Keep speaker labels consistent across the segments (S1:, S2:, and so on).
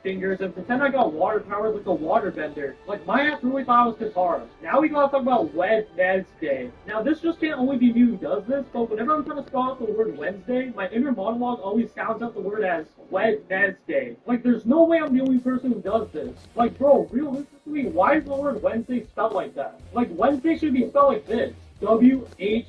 S1: fingers and pretend I got water powers like a water bender. Like my ass really thought I was Katara. Now we gotta talk about Wednesday. Now this just can't only be me who does this, but whenever I'm trying to spell out the word Wednesday, my inner monologue always sounds out the word as Wednesday. Like there's no way I'm the only person who does this. Like bro, realistically, why is the word Wednesday spelled like that? Like Wednesday should be spelled like this. Wednesday.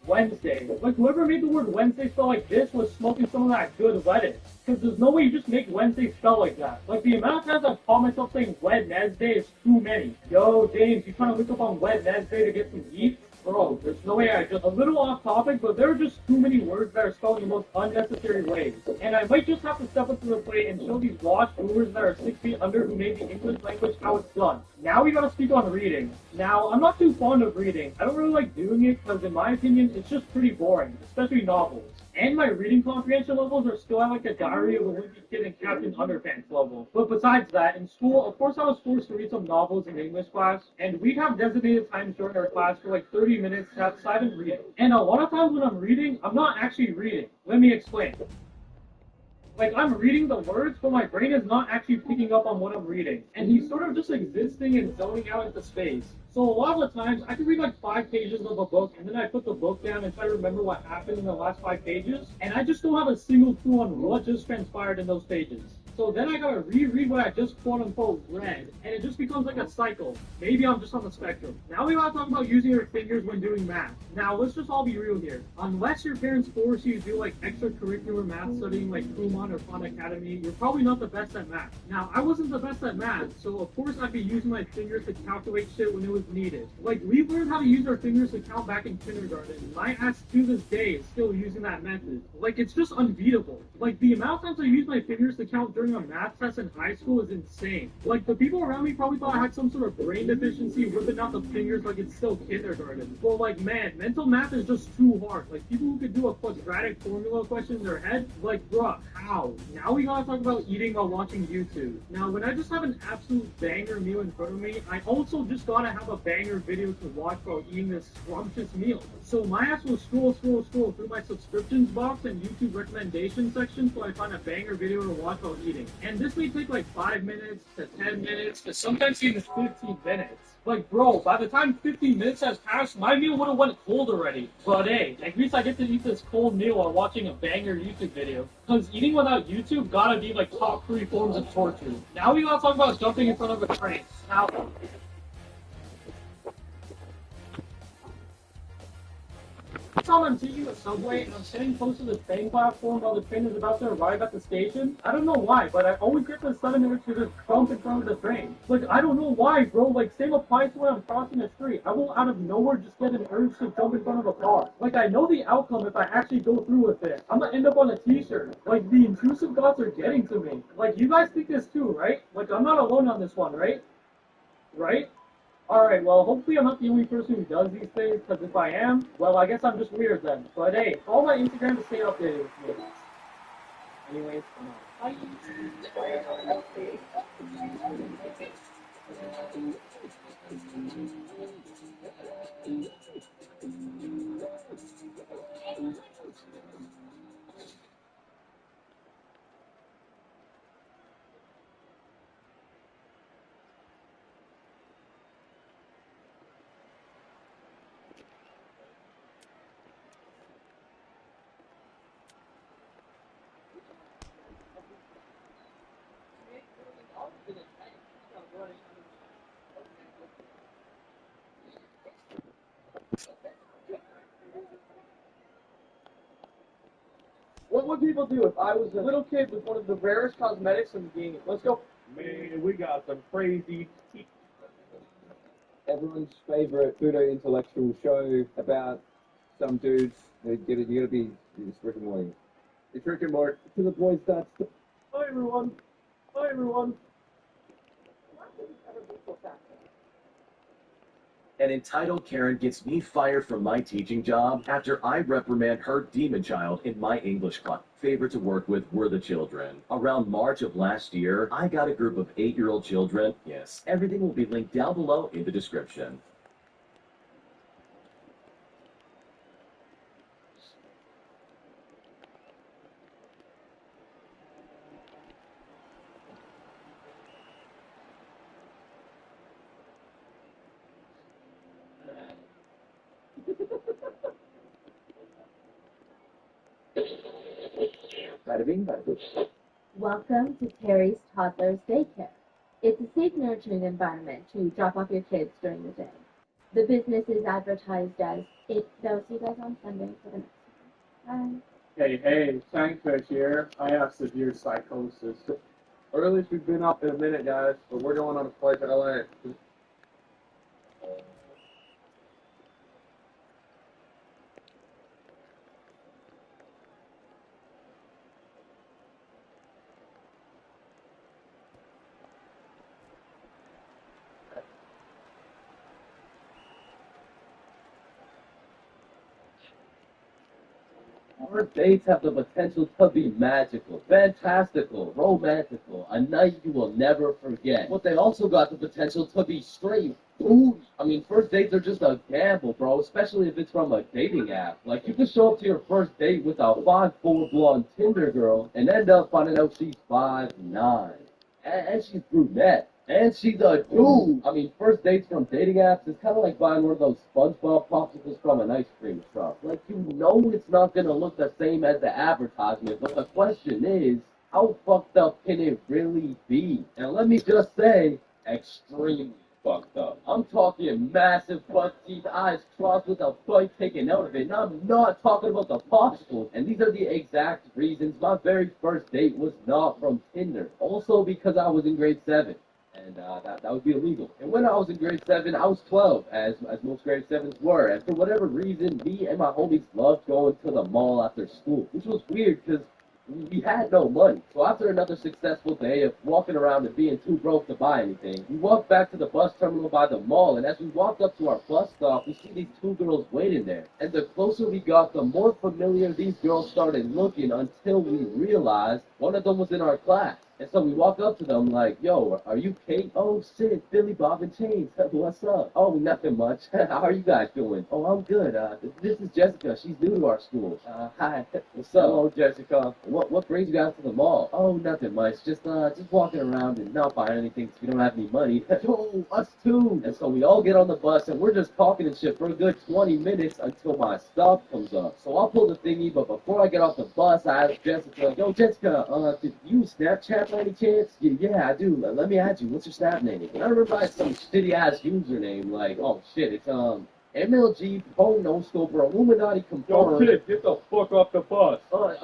S1: Wednesday. Like whoever made the word Wednesday spell like this was smoking some of that good lettuce. Because there's no way you just make Wednesday spell like that. Like the amount of times I've caught myself saying Wednesday is too many. Yo, James, you trying to look up on Wednesday to get some yeet? Bro, there's no way I just a little off topic, but there are just too many words that are spelled in the most unnecessary ways. And I might just have to step up to the plate and show these washed boomers that are 6 feet under who made the English language how it's done. Now we gotta speak on reading. Now, I'm not too fond of reading. I don't really like doing it because in my opinion, it's just pretty boring, especially novels. And my reading comprehension levels are still at like a Diary of a Wimpy Kid and Captain Underpants level. But besides that, in school, of course I was forced to read some novels in English class, and we'd have designated times during our class for like 30 minutes to have silent reading. And a lot of times when I'm reading, I'm not actually reading. Let me explain. Like I'm reading the words, but my brain is not actually picking up on what I'm reading. And he's sort of just existing and zoning out into space. So a lot of the times I could read like 5 pages of a book and then I put the book down and try to remember what happened in the last 5 pages, and I just don't have a single clue on what just transpired in those pages. So then I gotta reread what I just quote unquote read, and it just becomes like a cycle. Maybe I'm just on the spectrum. Now we gotta talk about using your fingers when doing math. Now let's just all be real here. Unless your parents force you to do like extracurricular math studying like Kumon or Khan Academy, you're probably not the best at math. Now I wasn't the best at math, so of course I'd be using my fingers to calculate shit when it was needed. Like we learned how to use our fingers to count back in kindergarten. My ass to this day is still using that method. Like it's just unbeatable. Like the amount of times I use my fingers to count during a math test in high school is insane. Like the people around me probably thought I had some sort of brain deficiency whipping out the fingers like it's still kindergarten. But like man, mental math is just too hard. Like people who could do a quadratic formula question in their head, like bruh, how? Now we gotta talk about eating while watching YouTube. Now when I just have an absolute banger meal in front of me, I also just gotta have a banger video to watch while eating this scrumptious meal. So my ass will scroll through my subscriptions box and YouTube recommendation section so I find a banger video to watch while eating. And this may take like 5 minutes to 10 minutes to sometimes even 15 minutes. Like bro, by the time 15 minutes has passed, my meal would have went cold already. But hey, at least I get to eat this cold meal while watching a banger YouTube video. Cause eating without YouTube gotta be like top 3 forms of torture. Now we gotta talk about jumping in front of a train. Now time I'm taking the subway and I'm sitting close to the train platform while the train is about to arrive at the station. I don't know why, but I always get the sudden urge to just jump in front of the train. Like, I don't know why, bro. Like, same applies to when I'm crossing the street. I will out of nowhere just get an urge to jump in front of a car. Like, I know the outcome if I actually go through with it. I'm gonna end up on a t-shirt. Like, the intrusive thoughts are getting to me. Like, you guys think this too, right? Like, I'm not alone on this one, right? Right? Alright, well, hopefully I'm not the only person who does these things, because if I am, well, I guess I'm just weird then. But hey, follow my Instagram to stay updated with me. Anyways, I'm out. What would people do if I was a little kid with one of the rarest cosmetics in the game? Let's go. Man, we got some crazy.
S2: Everyone's favorite pseudo intellectual show about some dudes. You gotta be it's Rick and Morty. It's Rick and Morty to the boys that's
S1: Hi everyone. Hi everyone.
S3: An entitled Karen gets me fired from my teaching job after I reprimand her demon child in my English class. Favorite to work with were the children. Around March of last year, I got a group of 8-year-old children. Yes, everything will be linked down below in the description.
S4: Bada bing, bada boom.
S5: Welcome to Terry's Toddler's Daycare. It's a safe, nurturing environment to drop off your kids during the day. The business is advertised as it. They'll see you guys on Sunday for the next one. Bye.
S6: Hey, Tankfish here. I have severe psychosis.
S2: Or at least we've been up in a minute, guys, but we're going on a flight to LA.
S4: First dates have the potential to be magical, fantastical, romantical, a night you will never forget. But they also got the potential to be straight booty. I mean, first dates are just a gamble, bro, especially if it's from a dating app. Like, you can show up to your first date with a 5'4" blonde Tinder girl and end up finding out she's 5'9". And she's brunette. And she's a dude. I mean, first dates from dating apps is kind of like buying one of those SpongeBob popsicles from an ice cream truck. Like, you know it's not going to look the same as the advertisement, but the question is, how fucked up can it really be? And let me just say, extremely fucked up. I'm talking massive butt teeth, eyes crossed with a bite taken out of it, and I'm not talking about the popsicles. And these are the exact reasons my very first date was not from Tinder. Also because I was in grade 7. And that would be illegal. And when I was in grade 7, I was 12, as most grade 7s were. And for whatever reason, me and my homies loved going to the mall after school, which was weird because we had no money. So after another successful day of walking around and being too broke to buy anything, we walked back to the bus terminal by the mall, and as we walked up to our bus stop, we see these two girls waiting there. And the closer we got, the more familiar these girls started looking until we realized one of them was in our class. And so we walk up to them like, yo, are you Kate? Oh, shit, Billy Bob and Chains. What's up? Oh, nothing much. How are you guys doing? Oh, I'm good. This is Jessica. She's new to our school. Hi. What's up? Hello, Jessica. What brings you guys to the mall? Oh, nothing much. Just walking around and not buying anything because we don't have any money. Yo, us too. And so we all get on the bus and we're just talking and shit for a good 20 minutes until my stop comes up. So I'll pull the thingy, but before I get off the bus, I ask Jessica, yo, Jessica, did you Snapchat by any chance? Yeah, I do. Let me add you. What's your Snap name? And I remember I had some shitty-ass username, like, oh, shit, it's, MLG, Pro No Scoper, Illuminati
S6: Yo,
S4: Confirmed.
S6: kid, get the fuck off the bus.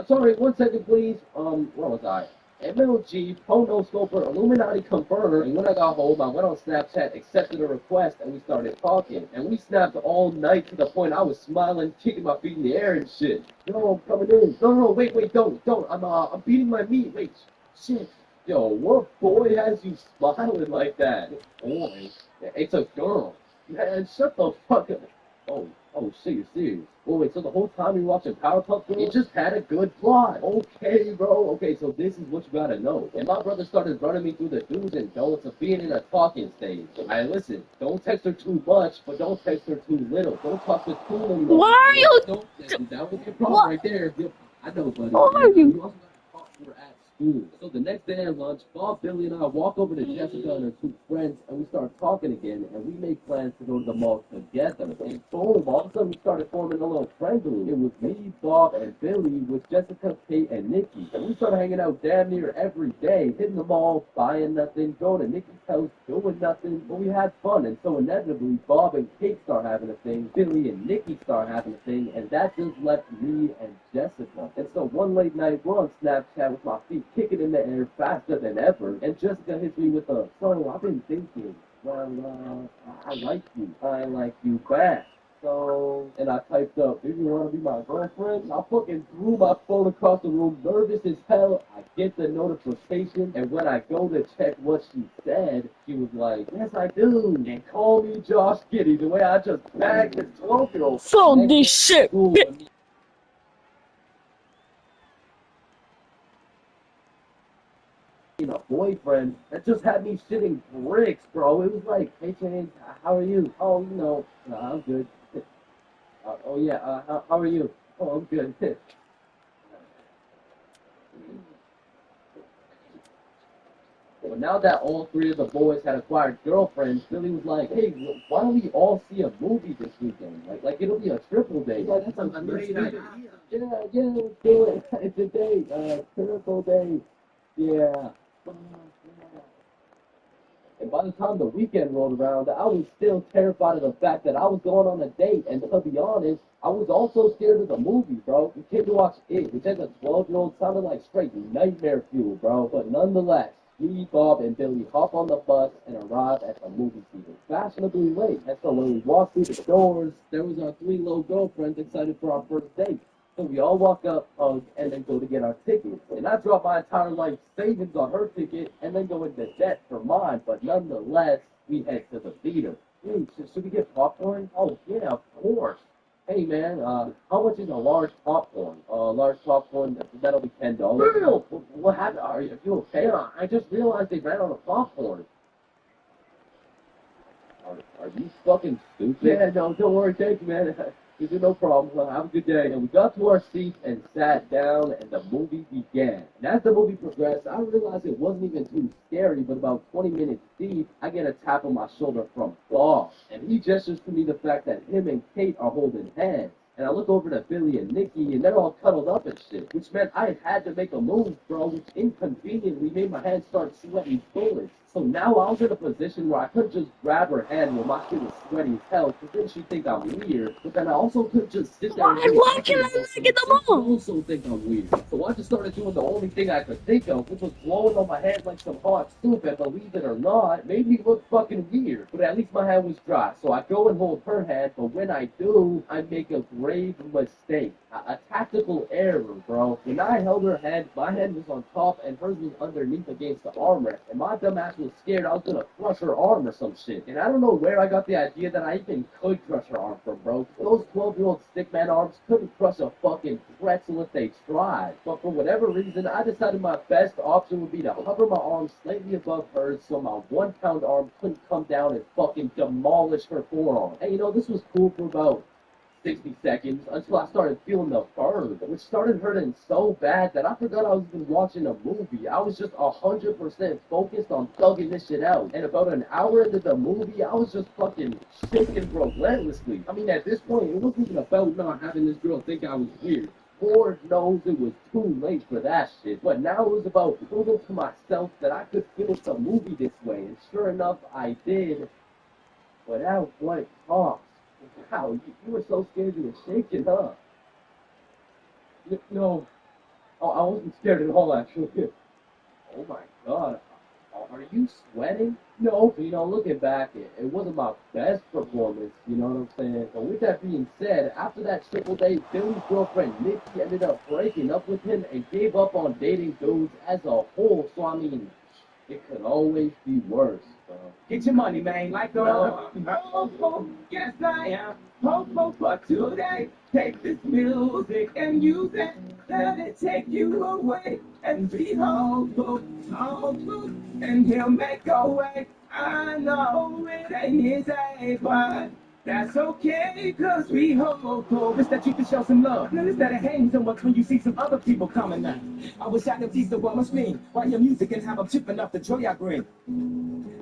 S4: Sorry, 1 second, please. Where was I? MLG, Pro No Scoper, Illuminati Confirmed. And when I got home, I went on Snapchat, accepted a request, and we started talking. And we snapped all night to the point I was smiling, kicking my feet in the air and shit. Yo, I'm coming in. No, wait, don't. I'm beating my meat. Wait, shit. Yo, what boy has you smiling like that? Boy, it's a girl. Man, shut the fuck up. Oh, shit, you're serious. Oh, wait, so the whole time you're watching Powerpuff Girls, it just had a good plot. Okay, bro. Okay, so this is what you gotta know. And my brother started running me through the do's and don'ts of being in a talking stage. I listen, don't text her too much, but don't text her too little. Don't talk to too many.
S7: Why are you?
S4: That was your problem right there. I know, buddy.
S7: Why are you?
S4: You also gotta talk to her at school. So the next day at lunch, Bob, Billy, and I walk over to Jessica and her two friends, and we start talking again, and we make plans to go to the mall together. And boom, all of a sudden we started forming a little friend group. It was me, Bob, and Billy, with Jessica, Kate, and Nikki. And we started hanging out damn near every day, hitting the mall, buying nothing, going to Nikki's house, doing nothing, but we had fun. And so inevitably, Bob and Kate start having a thing, Billy and Nikki start having a thing, and that just left me and Jessica. And so one late night, we're on Snapchat with my feet kicking in the air faster than ever, and Jessica hits me with a, so I've been thinking, well, I like you back. So, and I typed up, if you want to be my girlfriend, I fucking threw my phone across the room, nervous as hell. I get the notification, and when I go to check what she said, she was like, yes, I do, and call me Josh Giddy, the way I just bagged this 12-year-old.
S7: Fuck this shit.
S4: A boyfriend that just had me shitting bricks, bro. It was like, hey, James, how are you? Oh, I'm good. Oh, yeah, how are you? Oh, I'm good. But now that all three of the boys had acquired girlfriends, Billy was like, hey, why don't we all see a movie this weekend? Like it'll be a triple date.
S3: Yeah, that's a great idea.
S4: Yeah, let's do it. It's a date, triple date. Yeah. And by the time the weekend rolled around, I was still terrified of the fact that I was going on a date. And to be honest, I was also scared of the movie, bro. We came to watch It, which as a 12-year-old sounded like straight nightmare fuel, bro. But nonetheless, me, Bob, and Billy hop on the bus and arrive at the movie theater, fashionably late. And so when we walked through the doors, there was our three little girlfriends excited for our first date. So we all walk up, hug, and then go to get our tickets. And I dropped my entire life savings on her ticket and then go into debt for mine. But nonetheless, we head to the theater. Hey, should we get popcorn? Oh, yeah, of course. Hey, man, how much is a large popcorn? Large popcorn, that'll be $10. Real? What happened? Are you okay? I just realized they ran out of popcorn. Are you fucking stupid? Yeah, no, don't worry. Thank you, man. No problem. Well, have a good day. And we got to our seats and sat down, and the movie began. And as the movie progressed, I realized it wasn't even too scary, but about 20 minutes deep, I get a tap on my shoulder from Bob. And he gestures to me the fact that him and Kate are holding hands. And I look over to Billy and Nikki, and they're all cuddled up and shit, which meant I had to make a move, bro, which inconveniently made my hands start sweating bullets. So now I was in a position where I couldn't just grab her hand when my shit was sweaty as hell, because then she'd think I'm weird. But then I also couldn't just sit there
S7: Why can I not get the ball?
S4: also think I'm weird. So I just started doing the only thing I could think of, which was blowing on my hand like some hot soup, and believe it or not, it made me look fucking weird. But at least my hand was dry, so I go and hold her hand, but when I do, I make a grave mistake. A tactical error, bro. When I held her hand, my hand was on top and hers was underneath against the armrest. And my dumb ass was scared I was gonna crush her arm or some shit. And I don't know where I got the idea that I even could crush her arm from, bro. Those 12-year-old stickman arms couldn't crush a fucking pretzel if they tried. But for whatever reason, I decided my best option would be to hover my arm slightly above hers so my 1-pound arm couldn't come down and fucking demolish her forearm. And you know, this was cool for about 60 seconds until I started feeling the burn, which started hurting so bad that I forgot I was even watching a movie. I was just 100% focused on thugging this shit out. And about an hour into the movie, I was just fucking shaking relentlessly. I mean, at this point, it wasn't even about not having this girl think I was weird. Lord knows it was too late for that shit. But now it was about proving to myself that I could finish the movie this way. And sure enough, I did. Without what cost. Wow, you were so scared you were shaking, huh? No, I wasn't scared at all, actually. Oh my god, are you sweating? No, you know, looking back, it wasn't my best performance, you know what I'm saying? But with that being said, after that triple date, Billy's girlfriend Nikki ended up breaking up with him and gave up on dating dudes as a whole, so I mean, it could always be worse.
S8: Get your money, man. Like yes I am. Hope for today. Take this music and use it. Let it take you away. And be hopeful, and he'll make a way. I know it ain't easy, but that's okay, cause we hopeful. Wish that you could show some love. Instead of hating so much when you see some other people coming out. I wish I could tease the one much mean. Write your music and have them chipping up the joy I bring.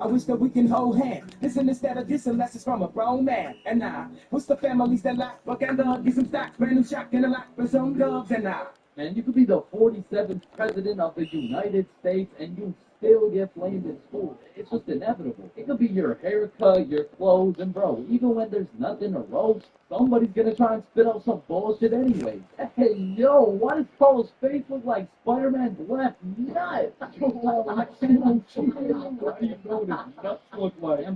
S8: I wish that we can hold hands. Listen instead of dissing lessons from a grown man. And I wish the families that lack work and love. Get some stocks, brand new shock and a lot for some dubs. And I
S4: Man, you could be the 47th president of the United States and you still get blamed in school. It's just inevitable. It could be your haircut, your clothes, and bro, even when there's nothing to roast, somebody's gonna try and spit out some bullshit anyway. Hey, yo, why does Carl's face look like Spider-Man's left nut? And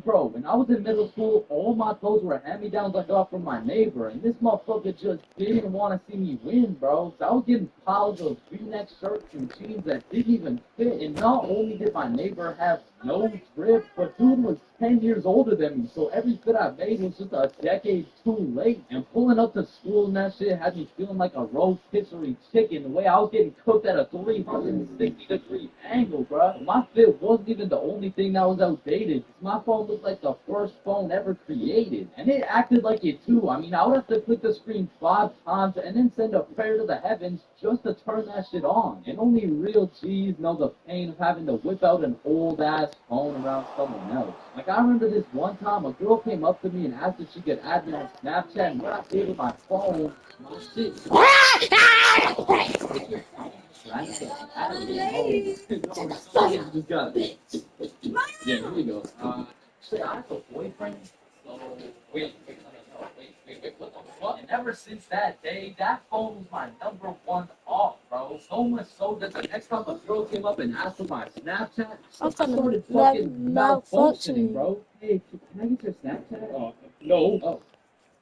S4: bro, when I was in middle school, all my clothes were hand-me-downs I got from my neighbor, and this motherfucker just didn't want to see me win, bro. So I was getting piles of V-neck shirts and jeans that didn't even fit, and not only did my neighbor have no drip, but dude was 10 years older than me, so every fit I made was just a decade too late. And pulling up to school and that shit had me feeling like a rotisserie chicken, the way I was getting cooked at a 360-degree angle, bruh. My fit wasn't even the only thing that was outdated. My phone looked like the first phone ever created, and it acted like it too. I mean, I would have to click the screen 5 times and then send a prayer to the heavens just to turn that shit on. And only real G's know the pain of having to whip out an old-ass phone around someone else. Like, I remember this one time, a girl came up to me and asked if she could add me on Snapchat, and when I gave her my phone, my shit... Yeah, here we go. Actually, I have a boyfriend, so wait, what the fuck? And ever since that day, that phone was my #1 off, bro. So much so that the next time a girl came up and asked for my Snapchat, I started fucking malfunctioning, bro. Hey, can I get your Snapchat? No. Oh,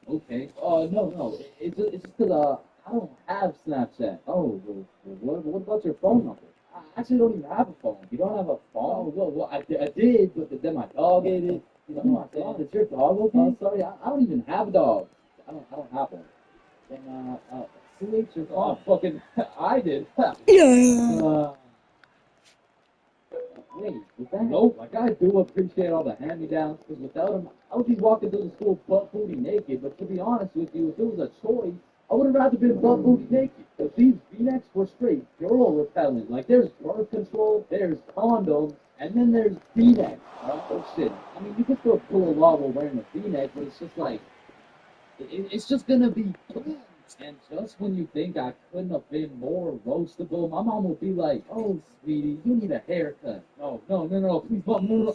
S4: okay. No. It's just because, I don't have Snapchat. Oh, well, what about your phone number? I actually don't even have a phone. You don't have a phone? Well, I did, but then my dog ate it. You know, I said, oh, is your dog okay? Sorry, I don't even have a dog. I don't have one. Then, who ate your phone? Oh, fucking, I did.
S7: Yeah.
S4: Wait, was that? Nope. Like, I do appreciate all the hand-me-downs, because without them, I would be walking through the school butt-booty naked, but to be honest with you, if it was a choice, I would have rather been butt-booty naked, because these V-necks were straight girl repellent. Like, there's birth control, there's condoms, and then there's V-necks. Oh, shit. I mean, you can still pull a law while wearing a V-neck, but it's just like, it's just gonna be... And just when you think I couldn't have been more roastable, my mom will be like, oh, sweetie, you need a haircut. No, please, mom, no.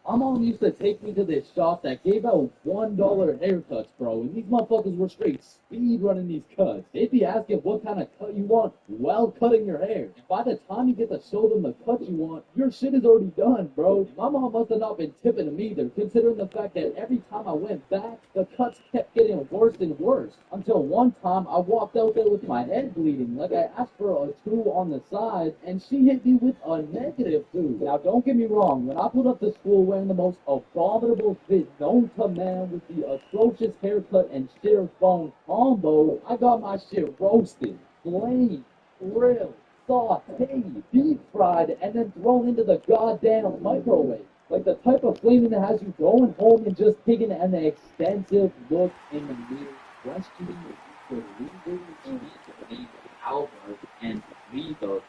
S4: My mom used to take me to this shop that gave out $1 haircuts, bro, and these motherfuckers were straight speed running these cuts. They'd be asking what kind of cut you want while cutting your hair. And by the time you get to show them the cut you want, your shit is already done, bro. And my mom must have not been tipping them either, considering the fact that every time I went back, the cuts kept getting worse and worse. Until one time, I walked out there with my head bleeding. Like, I asked for a 2 on the side, and she hit me with a -2. Now, don't get me wrong, when I pulled up to school wearing the most abominable fit known to man with the atrocious haircut and sheer phone combo, I got my shit roasted, flamed, grilled, sauteed, deep fried, and then thrown into the goddamn microwave. Like the type of flaming that has you going home and just taking an extensive look in the mirror, questioning if you could legally cheat the name of Albert and read the...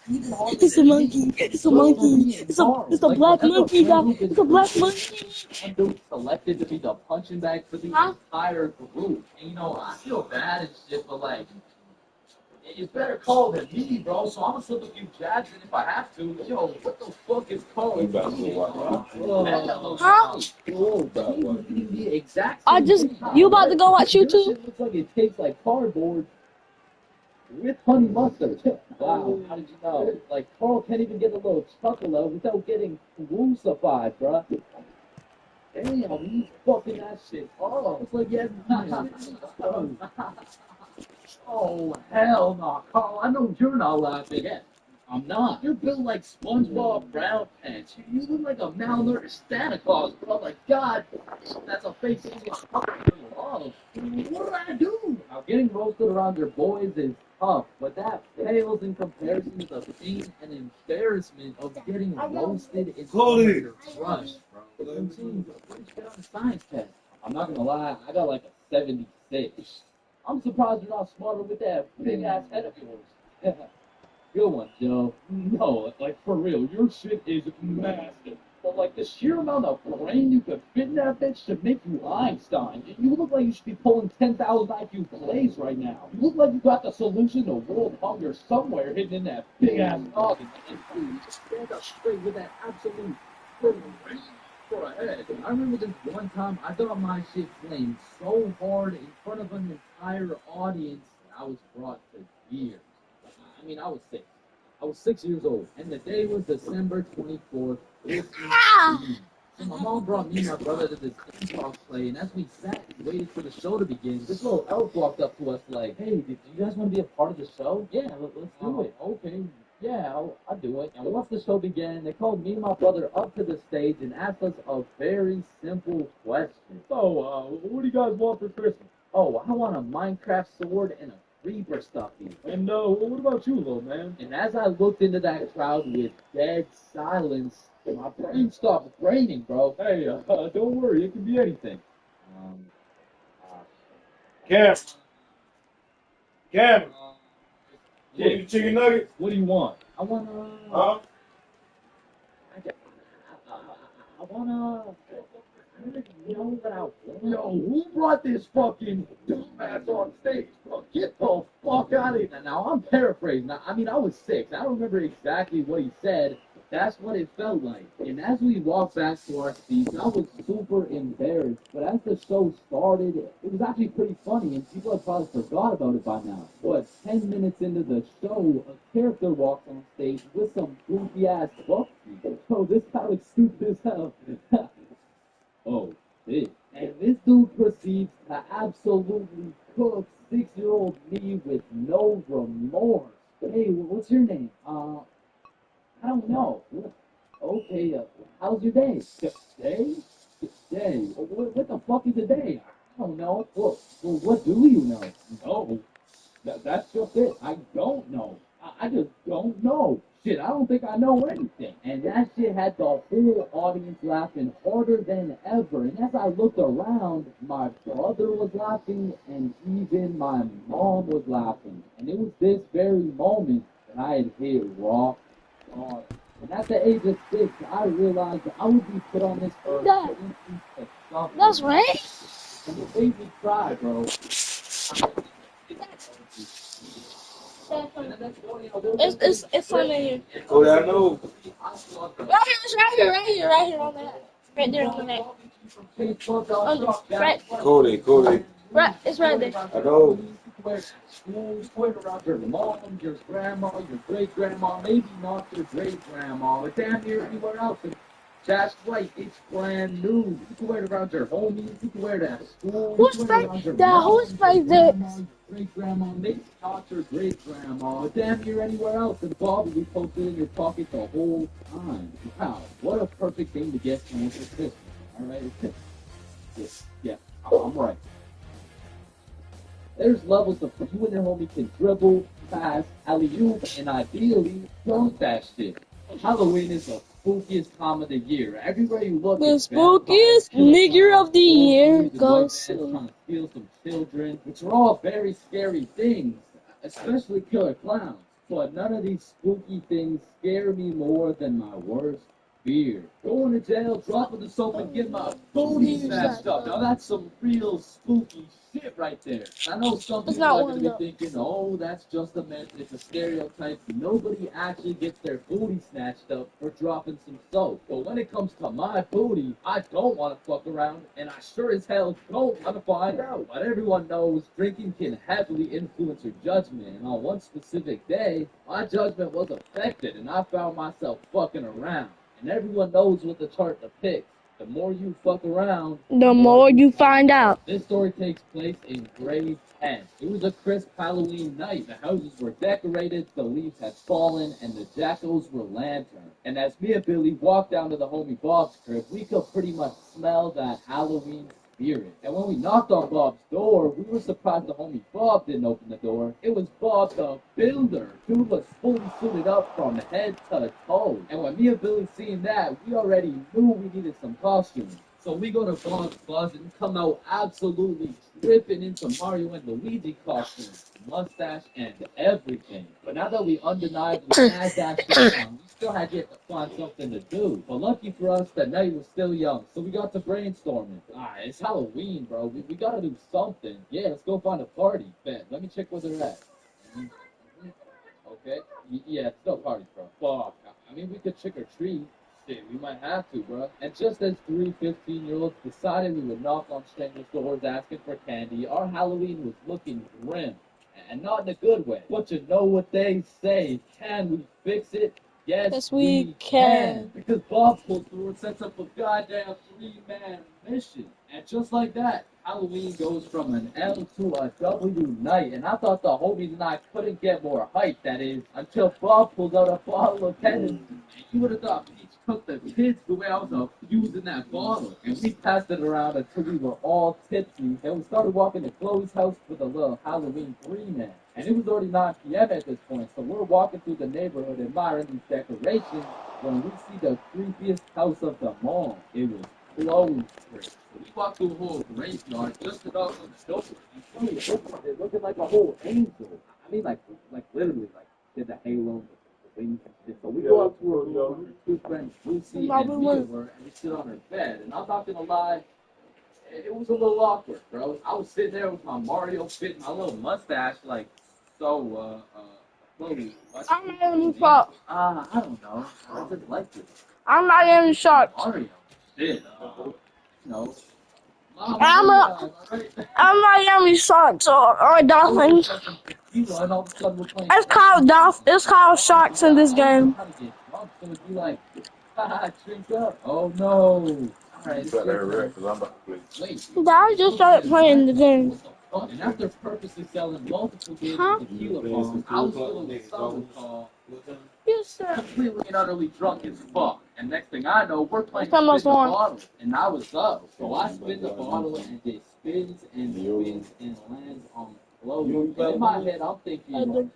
S7: It's a monkey. It's a monkey. It's a black monkey. It's a black monkey.
S4: And they were selected to be the punching bag for the entire group. And you know, I feel bad and shit, but like, it's better call than me, bro. So I'm gonna slip a few jabs in if I have to. Yo, what the fuck is calling?
S7: Huh?
S4: The exact
S7: I just, you about to go watch YouTube?
S4: It looks like it tastes like cardboard with honey mustard. Wow, how did you know? Like, Carl can't even get a little chuckle out without getting crucified, bruh. Damn, he's fucking that shit. Oh, it's like, yeah. Oh, hell no, Carl. I know you're not laughing. Yeah, I'm not. You're built like SpongeBob Brown Pants. You look like a malnourished Santa Claus, bro. Like, God, that's a face you love. What did I do? Now, getting roasted around your boys is tough, but that pales in comparison to the pain and embarrassment of getting roasted in front of your crush, bro. I'm saying, what did you get on the science test? I'm not gonna lie, I got like a 76. I'm surprised you're not smarter with that big ass head of yours. Good one, Joe. No, like for real, your shit is massive. But like the sheer amount of brain you could fit in that bitch should make you Einstein. You look like you should be pulling 10,000 IQ plays right now. You look like you got the solution to world hunger somewhere hidden in that big ass noggin. And please, stand up straight with that absolute brain for a head. I remember this one time I got my shit flamed so hard in front of an entire audience that I was brought to tears. I mean, I was 6. I was 6 years old, and the day was December 24th. So my mom brought me and my brother to this improv play, and as we sat and waited for the show to begin, this little elf walked up to us like, hey, do you guys want to be a part of the show? Yeah, let's do it. Okay. Yeah, I'll do it. And once the show began, they called me and my brother up to the stage and asked us a very simple question. So, what do you guys want for Christmas? Oh, I want a Minecraft sword and a creeper stuffy. And what about you, little man? And as I looked into that crowd with dead silence, my brain stopped raining, bro. Hey, don't worry, it can be anything.
S9: Cam, Cam,
S4: What,
S9: you eat chicken nuggets?
S4: what do you want? I want
S9: Huh?
S4: I wanna. You know that I want. Yo, who brought this fucking dumbass on stage, bro? Get the fuck out of here. Now, I'm paraphrasing. I mean, I was 6. I don't remember exactly what he said. That's what it felt like. And as we walked back to our seats, I was super embarrassed. But as the show started, it was actually pretty funny, and people had probably forgot about it by now. But 10 minutes into the show, a character walks on stage with some goofy ass buck teeth. So this guy looks stupid as hell. Oh, shit. And this dude proceeds to absolutely cook 6-year-old me with no remorse. Hey, what's your name? I don't know. Okay, how's your day? Day? Day? What the fuck is a day? I don't know. Well, what do you know? No. That's just it. I don't know. I just don't know. Shit, I don't think I know anything. And that shit had the whole audience laughing harder than ever. And as I looked around, my brother was laughing, and even my mom was laughing. And it was this very moment that I had hit rock bottom. And at the age of 6, I realized that I would be put on this earth
S7: Dad,
S4: to suffer.
S7: that's right.
S4: And it made me cry, bro.
S7: It's fun in here.
S9: Go down, no.
S7: Right here, it's right here on that. Right there on that. Right,
S9: Cody.
S7: right, it's right there.
S9: I know.
S4: Your mom, your grandma, your great grandma, maybe not your great grandma, but damn near anywhere else. And that's right, it's brand new. You can wear it around your homies, you can wear it at school.
S7: Who's
S4: you can wear it
S7: Frank?
S4: around your
S7: Dad,
S4: mom,
S7: who's
S4: your
S7: Frank
S4: grandma,
S7: this?
S4: your great grandma, maybe not your great grandma, but damn near anywhere else. And probably posted in your pocket the whole time. Wow, what a perfect thing to get someone for Christmas. Alright? Yeah, I'm right. There's levels of you and your homie can dribble, pass, alley-oop, and ideally dunk that shit. Halloween is the spookiest time of the year. Everywhere you look,
S7: The
S4: it's vampires,
S7: spookiest
S4: killer
S7: nigger
S4: clowns,
S7: of the
S4: old
S7: year
S4: dudes, and white
S7: goes
S4: vans
S7: to.
S4: trying to steal some children, which are all very scary things, especially killer clowns. But none of these spooky things scare me more than my worst fear. Going to jail, dropping the soap, and getting my booty smashed up. Now that's some real spooky shit right there. I know some
S7: It's
S4: people
S7: not
S4: are
S7: one
S4: going to be
S7: though.
S4: thinking, oh, that's just a myth, it's a stereotype. Nobody actually gets their booty snatched up for dropping some soap. But when it comes to my booty, I don't want to fuck around, and I sure as hell don't want to find out. But everyone knows drinking can heavily influence your judgment, and on one specific day, my judgment was affected, and I found myself fucking around. And everyone knows what the chart depicts. The more you fuck around,
S7: The more you find out.
S4: This story takes place in grade 10. It was a crisp Halloween night. The houses were decorated, the leaves had fallen, and the jackals were lanterned. And as me and Billy walked down to the homie Bob's crib, we could pretty much smell that Halloween spirit. And when we knocked on Bob's door, we were surprised the homie Bob didn't open the door. It was Bob the Builder. Dude was fully suited up from head to toe. And when me and Billy seen that, we already knew we needed some costumes. So we go to Bob's closet and come out absolutely dripping into Mario and Luigi costumes, mustache and everything. But now that we undeniably had that shit on, we still had yet to find something to do. But lucky for us, that night was still young, so we got to brainstorming. It's Halloween, bro. We gotta do something. Yeah, let's go find a party. Ben, let me check where they're at. Okay. Yeah, it's still parties, bro. Fuck. I mean, we could trick or treat. Shit, we might have to, bro. And just as 3 15-year-olds decided we would knock on strangers' doors asking for candy, our Halloween was looking grim. And not in a good way. But you know what they say. Can we fix it?
S7: Yes, we can.
S4: Because Bob pulled through and sets up a goddamn 3-man mission. And just like that, Halloween goes from an L to a W night. And I thought the homies and I couldn't get more hype, that is, until Bob pulled out a bottle of Hennessy. You would have thought Peach cooked the kids the way I was using that bottle. And we passed it around until we were all tipsy. And we started walking to Chloe's house with a little Halloween 3-man. And it was already 9 p.m. at this point, so we're walking through the neighborhood admiring these decorations when we see the creepiest house of them all. It was Chloe's crib. So we walked through a whole graveyard just about on the door. And Chloe opened it looking like a whole angel. I mean, like literally, like, did the halo with the wings and shit. So we go up to her room, her two friends, Lucy and Mia, and we sit on her bed. And I'm not gonna lie, it was a little awkward, bro. I was sitting there with my Mario fit, my little mustache, like, so, Chloe,
S7: I'm not even shocked.
S4: I don't know. I just like it.
S7: I'm not even shocked.
S4: Mario, shit, you know.
S7: I'm not even shocked or nothing. It's called shocks in this game.
S4: Drink up. Oh no. Alright,
S7: I just started playing the game.
S4: and after purposely selling multiple games of tequila bombs, I was feeling a solid call.
S7: You said.
S4: Completely and utterly drunk as fuck. And next thing I know, we're playing
S7: Spin
S4: spin the
S7: this one.
S4: bottle. And I was up. So I spin the bottle and it spins and spins and lands on Chloe. And in my head, I'm thinking,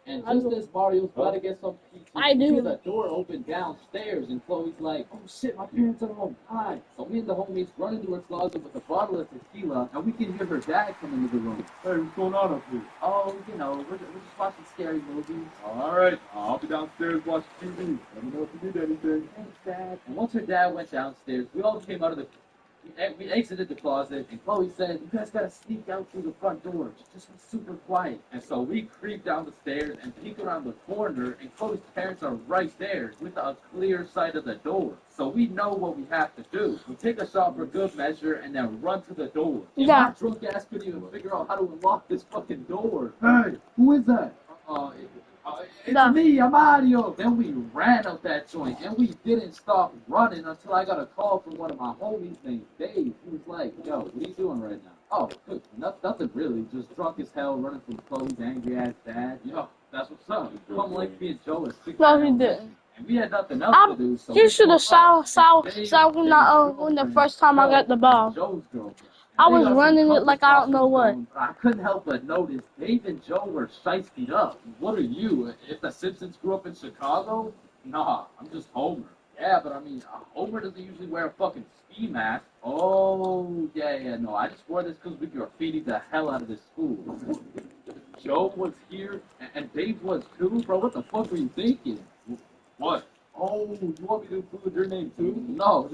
S4: and just as Mario's about to get some pizza,
S7: I do.
S4: the door opened downstairs, and Chloe's like, "Oh shit, my parents are home." Hi. So me and the homies run into her closet with a bottle of tequila, and we can hear her dad come into the room.
S6: Hey, what's going on up here?
S4: Oh, you know, we're just watching scary movies.
S6: Alright, I'll be downstairs watching TV. Let me know if you need anything.
S4: Thanks, Dad. And once her dad went downstairs, we all came out of the. We exited the closet, and Chloe said, "You guys gotta sneak out through the front door. Just be super quiet." And so we creep down the stairs and peek around the corner, and Chloe's parents are right there with a clear sight of the door. So we know what we have to do. We take a shot for good measure and then run to the door. And
S7: Yeah.
S4: my drunk ass couldn't even figure out how to unlock this fucking door. Hey, who is that? It's
S7: No.
S4: me, I'm Mario. Then we ran up that joint, and we didn't stop running until I got a call from one of my homies named Dave. He was like, "Yo, what are you doing right now?" "Oh, good. Nothing really. Just drunk as hell, running from Chloe's angry ass dad." "Yo, that's what's up. Come like me and Joe is sick."
S7: No, he didn't.
S4: And we had nothing else to do, so
S7: You should have saw
S4: Dave,
S7: when the first time I got the ball.
S4: Joe's girlfriend.
S7: I
S4: They
S7: was
S4: got some
S7: running it like I don't know what.
S4: I couldn't help but notice Dave and Joe were shiesty up. What are you? If the Simpsons grew up in Chicago? Nah, I'm just Homer. Yeah, but I mean, Homer doesn't usually wear a fucking ski mask. Oh, yeah, no, I just wore this because we graffitied the hell out of this school. Joe was here, and Dave was too? Bro, what the fuck were you thinking? What? Oh, you want me to include your name too? No,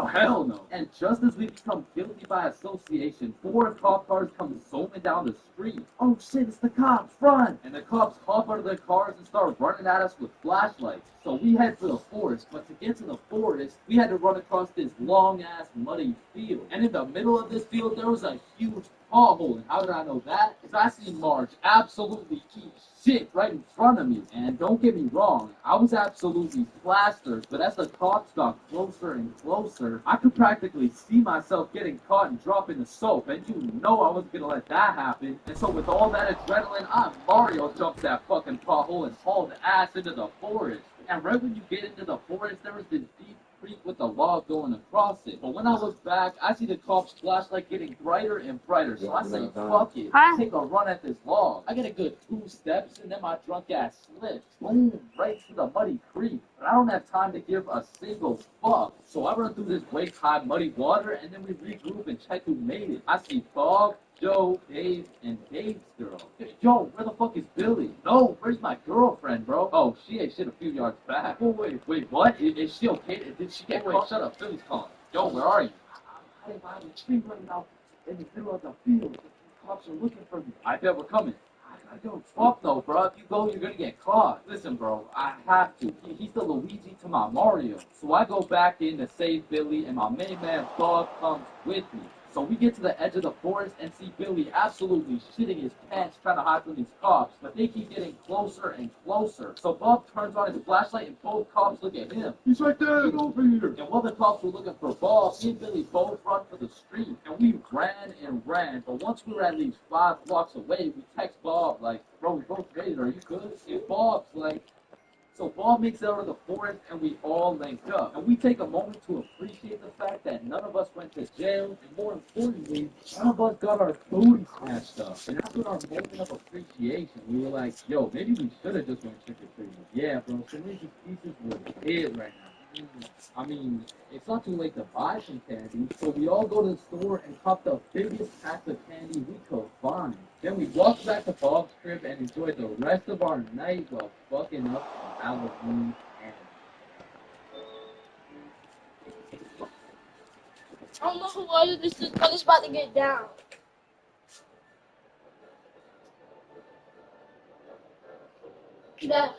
S4: hell no. And just as we become guilty by association, 4 cop cars come zooming down the street. Oh shit, it's the cops, run! And the cops hop out of their cars and start running at us with flashlights. So we head for the forest, but to get to the forest, we had to run across this long-ass muddy field. And in the middle of this field, there was a huge pothole. And how did I know that? Because I seen Marge absolutely eat shit right in front of me. And don't get me wrong, I was absolutely plastered, but as the cops got closer and closer, I could practically see myself getting caught and dropping the soap, and you know I wasn't gonna let that happen. And so with all that adrenaline, Mario jumped that fucking pothole and hauled ass into the forest. And right when you get into the forest, there was this deep creek with a log going across it. But when I look back, I see the cops' flashlight getting brighter and brighter. So I say, fuck it, take a run at this log. I get a good 2 steps, and then my drunk ass slips. Boom, right to the muddy creek. But I don't have time to give a single fuck. So I run through this waist-high muddy water, and then we regroup and check who made it. I see Bob, Joe, Dave, and Dave's girl. Yo, where the fuck is Billy? No, where's my girlfriend, bro? Oh, she ate shit a few yards back. Oh, wait, what? Is she okay? Did she get caught? Shut up, Billy's calling. Yo, where are you? I'm hiding behind a tree right now in the middle of the field. The cops are looking for me. I bet we're coming. I don't fuck no, bro. If you go, you're gonna get caught. Listen, bro, I have to. He's the Luigi to my Mario. So I go back in to save Billy, and my main man Bob comes with me. So we get to the edge of the forest and see Billy absolutely shitting his pants trying to hide from these cops, but they keep getting closer and closer. So Bob turns on his flashlight and both cops look at him.
S9: He's right there, over here.
S4: And while the cops were looking for Bob, me and Billy both run for the street. And we ran and ran, but once we were at least 5 blocks away, we text Bob like, bro, we both made it, are you good? And Bob's like, so Bob makes it out of the forest and we all linked up. And we take a moment to appreciate the fact that none of us went to jail, and more importantly, none of us got our booty smashed up. And after our moment of appreciation, we were like, yo, maybe we should have just went trick-or-treating. Yeah, bro, some Reese's Pieces would hit right now. I mean, it's not too late to buy some candy, so we all go to the store and cop the biggest pack of candy we could find. Then we walked back to Bob's crib and enjoyed the rest of our night while fucking up the Halloween candy.
S7: I don't know who ordered this, but it's about to get down. Yeah.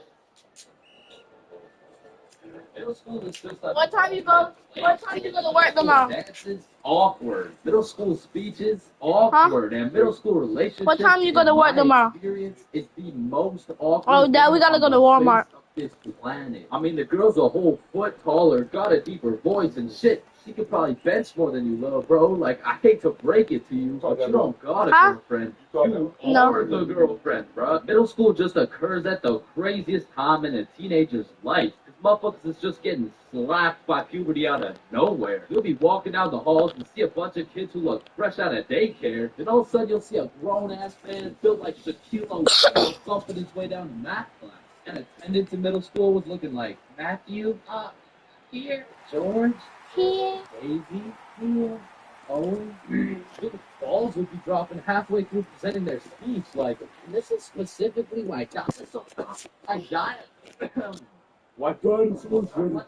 S4: Middle school is just like
S7: What time you go? What time you go to work tomorrow?
S4: dances, awkward. Middle school speeches, awkward. And middle school relationships.
S7: What time you go to
S4: in
S7: work
S4: my
S7: tomorrow?
S4: experience, is the most awkward.
S7: Oh, Dad, we
S4: thing
S7: gotta go
S4: on
S7: to
S4: the
S7: Walmart.
S4: face of this planet. I mean, the girl's a whole foot taller, got a deeper voice and shit. She could probably bench more than you, little bro. Like, I hate to break it to you, but you don't got a
S7: Huh?
S4: girlfriend. You
S7: No.
S4: are the girlfriend, bro. Middle school just occurs at the craziest time in a teenager's life. Motherfuckers is just getting slapped by puberty out of nowhere. You'll be walking down the halls and see a bunch of kids who look fresh out of daycare. Then all of a sudden you'll see a grown-ass man built like Shaquille O'Neal thumping his way down to math class. And attendance in middle school was looking like Matthew, here, George,
S7: Here.
S4: Daisy, here, Owen. Little balls would be dropping halfway through presenting their speech like, this is specifically why dinosaurs I died.
S9: Why dinosaurs were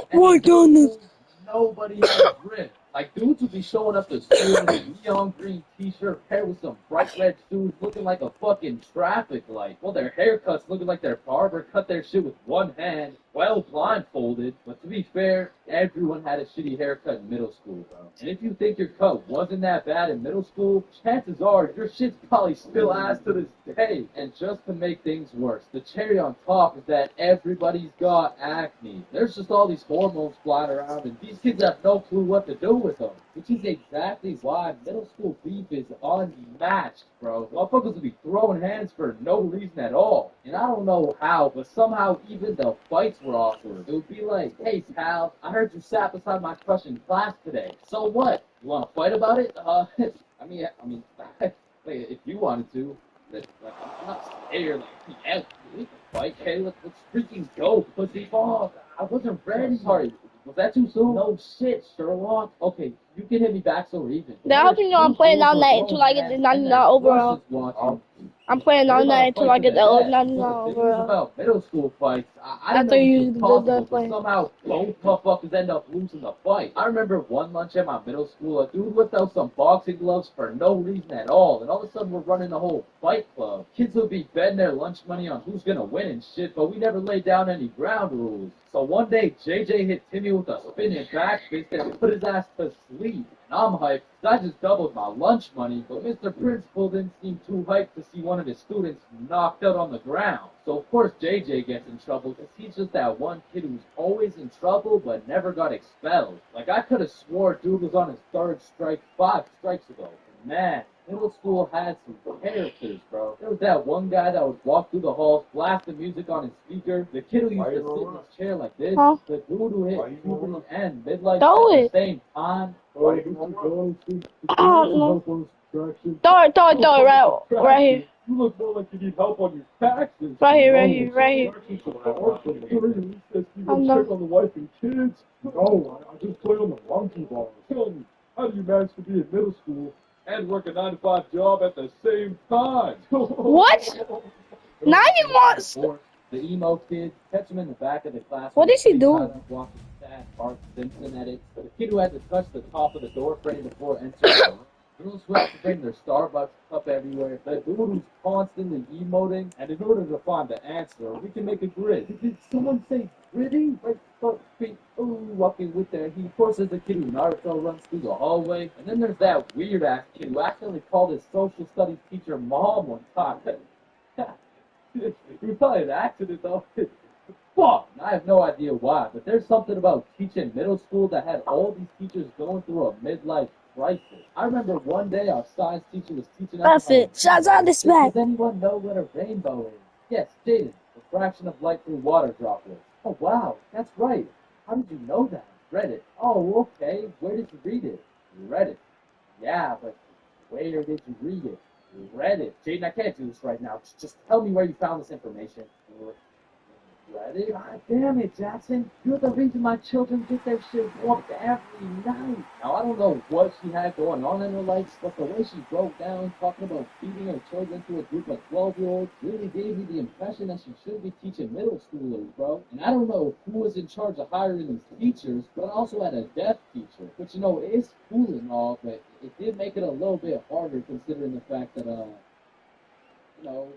S7: Why dinosaurs?
S4: Nobody had grip. Like, dudes would be showing up to school in a neon green t-shirt paired with some bright red shoes looking like a fucking traffic light. Well, their haircuts looking like their barber cut their shit with one hand, well blindfolded. But to be fair, everyone had a shitty haircut in middle school, bro. And if you think your cut wasn't that bad in middle school, chances are your shit's probably still ass to this day. And just to make things worse, the cherry on top is that everybody's got acne. There's just all these hormones flying around, and these kids have no clue what to do with them. Which is exactly why middle school beef is unmatched, bro. Motherfuckers would be throwing hands for no reason at all. And I don't know how, but somehow even the fights were awkward. It would be like, hey pal, I heard you sat beside my crush in class today. So what? You want to fight about it? I mean, like, if you wanted to. Like, I'm not scared. Like, yeah, we can fight. Hey, let's freaking go, pussy ball. I wasn't ready. Sorry. Was that too soon? No shit, Sherlock. Okay, you can hit me back so we're even.
S7: They're hoping you know I'm playing all night until I get the 99 overall. I'm playing all night until I get the 99 overall.
S4: About middle school fights, I
S7: After
S4: don't know if
S7: you
S4: it's
S7: did
S4: possible,
S7: that
S4: but
S7: play.
S4: somehow both motherfuckers end up losing the fight. I remember one lunch at my middle school, a dude whipped out some boxing gloves for no reason at all, and all of a sudden we're running a whole fight club. Kids would be betting their lunch money on who's gonna win and shit, but we never laid down any ground rules. So one day, JJ hit Timmy with a spinning back fist and put his ass to sleep. And I'm hyped, 'cause I just doubled my lunch money, but Mr. Principal didn't seem too hyped to see one of his students knocked out on the ground. So of course JJ gets in trouble, because he's just that one kid who's always in trouble but never got expelled. Like, I could have swore dude was on his third strike 5 strikes ago. Man, middle school had some characters, bro. There was that one guy that would walk through the halls, blast the music on his speaker. The kid who used to sit in his chair like this.
S7: Huh?
S4: The dude who hit puberty and midlife
S7: Throw
S4: at
S7: it.
S4: the same time.
S7: I don't know. Throw it right here.
S9: You look more like you need help on your taxes.
S7: Right here, right here, right here. I'm not-
S9: Check on the wife and kids. No, I just play on the monkey ball. Tell me, how do you manage to be in middle school and work a 9-to-5 job at the same time?
S7: What? Now you want...
S4: The emo kid, catch him in the back of the class.
S7: What is he
S4: Big
S7: doing?
S4: Tyler walking sad Bart Simpson edits. The kid who had to touch the top of the door frame before entering. Girls who have to bring their Starbucks cup everywhere. The dude who's constantly emoting. And in order to find the answer, we can make a grid. Did someone say gritty? Like, walking with their heat. Of course, there's a kid who Naruto runs through the hallway. And then there's that weird ass kid who accidentally called his social studies teacher mom one time. It was probably an accident though. Fuck! I have no idea why, but there's something about teaching middle school that had all these teachers going through a midlife crisis. I remember one day our science teacher was teaching us.
S7: Perfect. Shout out this back.
S4: Does anyone know what a rainbow is? Yes, Jaden. Refraction of light through water droplets. Oh wow, that's right. How did you know that? Read it. Oh, okay. Where did you read it? You read it. Yeah, but where did you read it? You read it. Jaden, I can't do this right now. Just tell me where you found this information. Read it? God damn it, Jackson. You're the reason my children get their shit whooped every night. Now, I don't know what she had going on in her life, but the way she broke down talking about feeding her children to a group of 12-year-olds really gave me the impression that she should be teaching middle schoolers, bro. And I don't know who was in charge of hiring these teachers, but I also had a deaf teacher, which, you know, is cool and all, but it did make it a little bit harder considering the fact that, you know,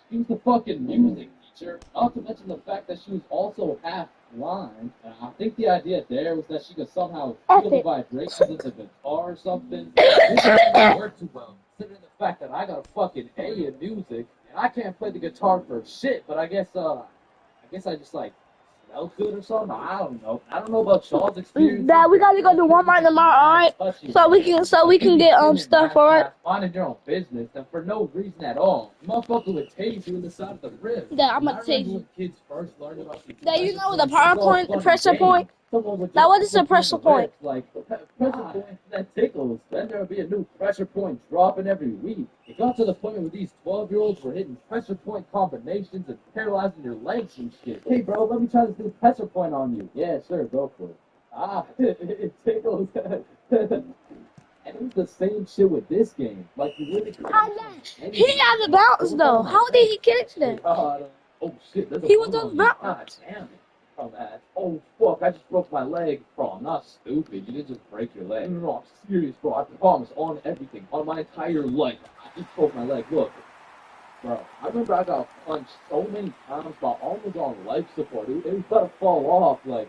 S4: she was the fucking music teacher. Not to mention the fact that she was also half blind. And I think the idea there was that she could somehow feel the vibrations of the guitar or something. This didn't work too well, considering the fact that I got a fucking A in music and I can't play the guitar for shit. But I guess I just like smell good or something. I don't know. I don't know about y'all's experience.
S7: Dad, we gotta go to Walmart tomorrow, alright? So we can get stuff, alright?
S4: Minding your own business, and for no reason at all. The motherfucker would tase you in the side of the ribs.
S7: Dad, I'm gonna tase you.
S4: When kids first learned about these
S7: Dad, you know the power point, the pressure point? Now what is the pressure point?
S4: Like pressure point that tickles. Then there would be a new pressure point dropping every week. It got to the point where these 12-year-olds were hitting pressure point combinations and paralyzing your legs and shit. Hey bro, let me try this new pressure point on you. Yeah, sure, go for it. It tickles. And it was the same shit with this game. Like, you really couldn't.
S7: He had the bounce though. How did he catch that?
S4: Oh shit,
S7: He was on the bounce.
S4: God damn it. Oh, that. Oh, fuck, I just broke my leg. Bro, I'm not stupid. You didn't just break your leg. No, I'm serious, bro. I promise, on everything. On my entire life. I just broke my leg. Look. Bro, I remember I got punched so many times, but almost on life support. It was about to fall off, like,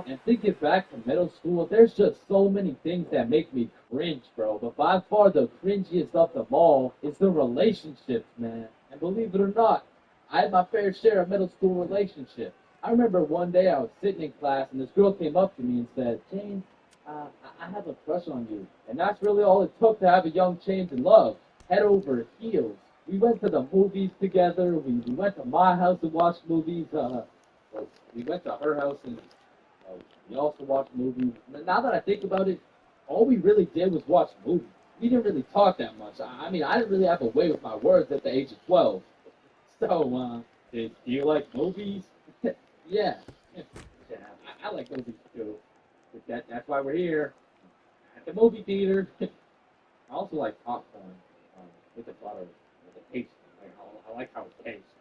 S4: and thinking back to middle school, there's just so many things that make me cringe, bro. But by far the cringiest of them all is the relationships, man. And believe it or not, I had my fair share of middle school relationships. I remember one day I was sitting in class and this girl came up to me and said, James, I have a crush on you. And that's really all it took to have a young change in love. Head over heels. We went to the movies together. We went to my house to watch movies. We went to her house and we also watched movies. Now that I think about it, all we really did was watch movies. We didn't really talk that much. I mean, I didn't really have a way with my words at the age of 12. So, do you like movies? Yeah. I like movies too. That's why we're here at the movie theater. I also like popcorn with the butter, with the taste. I like how it tastes.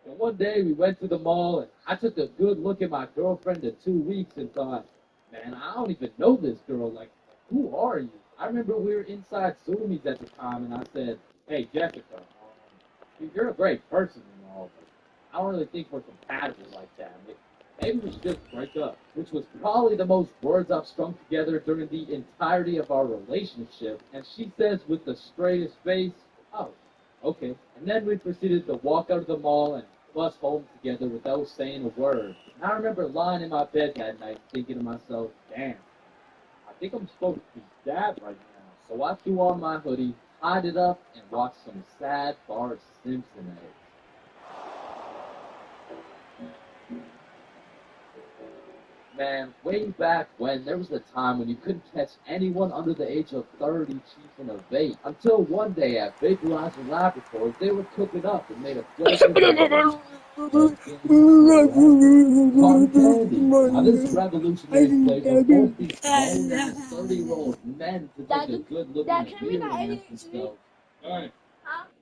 S4: And one day we went to the mall and I took a good look at my girlfriend in 2 weeks and thought, man, I don't even know this girl. Like, who are you? I remember we were inside Sumi's at the time and I said, hey, Jessica, you're a great person and all, but I don't really think we're compatible like that. Maybe we should just break up, which was probably the most words I've strung together during the entirety of our relationship. And she says with the straightest face, oh, okay. And then we proceeded to walk out of the mall and bus home together without saying a word. And I remember lying in my bed that night thinking to myself, damn, I think I'm supposed to be sad right now. So I threw on my hoodie, tied it up, and watched some sad Bart Simpson edits. Man, way back when, there was a time when you couldn't catch anyone under the age of 30 cheating a vape. Until one day at Vaporizer Laboratories, they were cooking up and made a flavor cotton candy. Now this revolutionary flavor forced these grown 30-year-old men to take a good look in the mirror and ask themselves,
S9: Hey,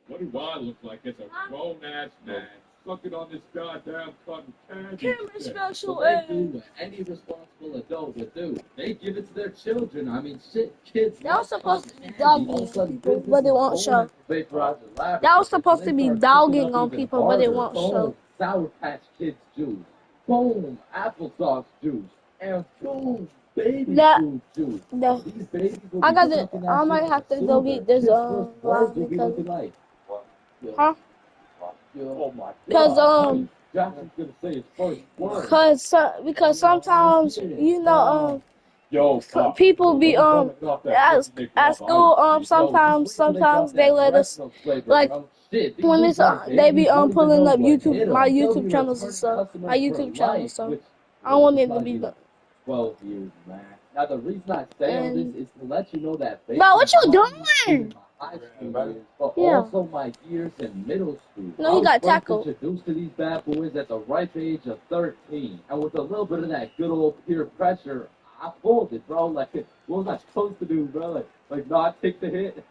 S9: what do I look like as a grown-ass man sucking on this goddamn cotton candy?
S7: Camera special,
S4: so they do what any responsible adult would do. They give it to their children. I mean, shit, kids.
S7: That was supposed to be dogging on people, but they won't show.
S4: That
S7: was supposed to be dogging on people, but they won't show.
S4: Sour Patch Kids juice. boom, applesauce juice, and boom, baby
S7: That-
S4: food juice.
S7: The,
S4: These babies will
S7: I
S4: be
S7: got it.
S4: sucking
S7: I
S4: that
S7: might
S4: shit
S7: have to
S4: sooner.
S7: delete this
S4: Kids' first
S7: line
S4: words will be
S7: because
S4: looking like,
S7: huh?
S4: oh my
S7: Cause
S4: God, Jackson's gonna say his first word.
S7: because sometimes you know
S9: Yo, Pop,
S7: people be
S9: don't come off that
S7: at
S9: Nick
S7: at
S9: Rob
S7: school
S9: ice.
S7: sometimes they let us like when it's they be pulling up my YouTube channels and stuff, my YouTube channel, so I don't want it to be
S4: 12 years max. Now the reason I say all this is to let you know that based
S7: Bro, what you
S4: on
S7: doing?
S4: my high school years, but
S7: Yeah.
S4: also my years in middle school.
S7: No,
S4: I
S7: he
S4: was
S7: got
S4: first
S7: tackled.
S4: introduced to these bad boys at the ripe age of 13, and with a little bit of that good old peer pressure, I pulled it, bro. Like, what was I supposed to do, bro? Like not take the hit?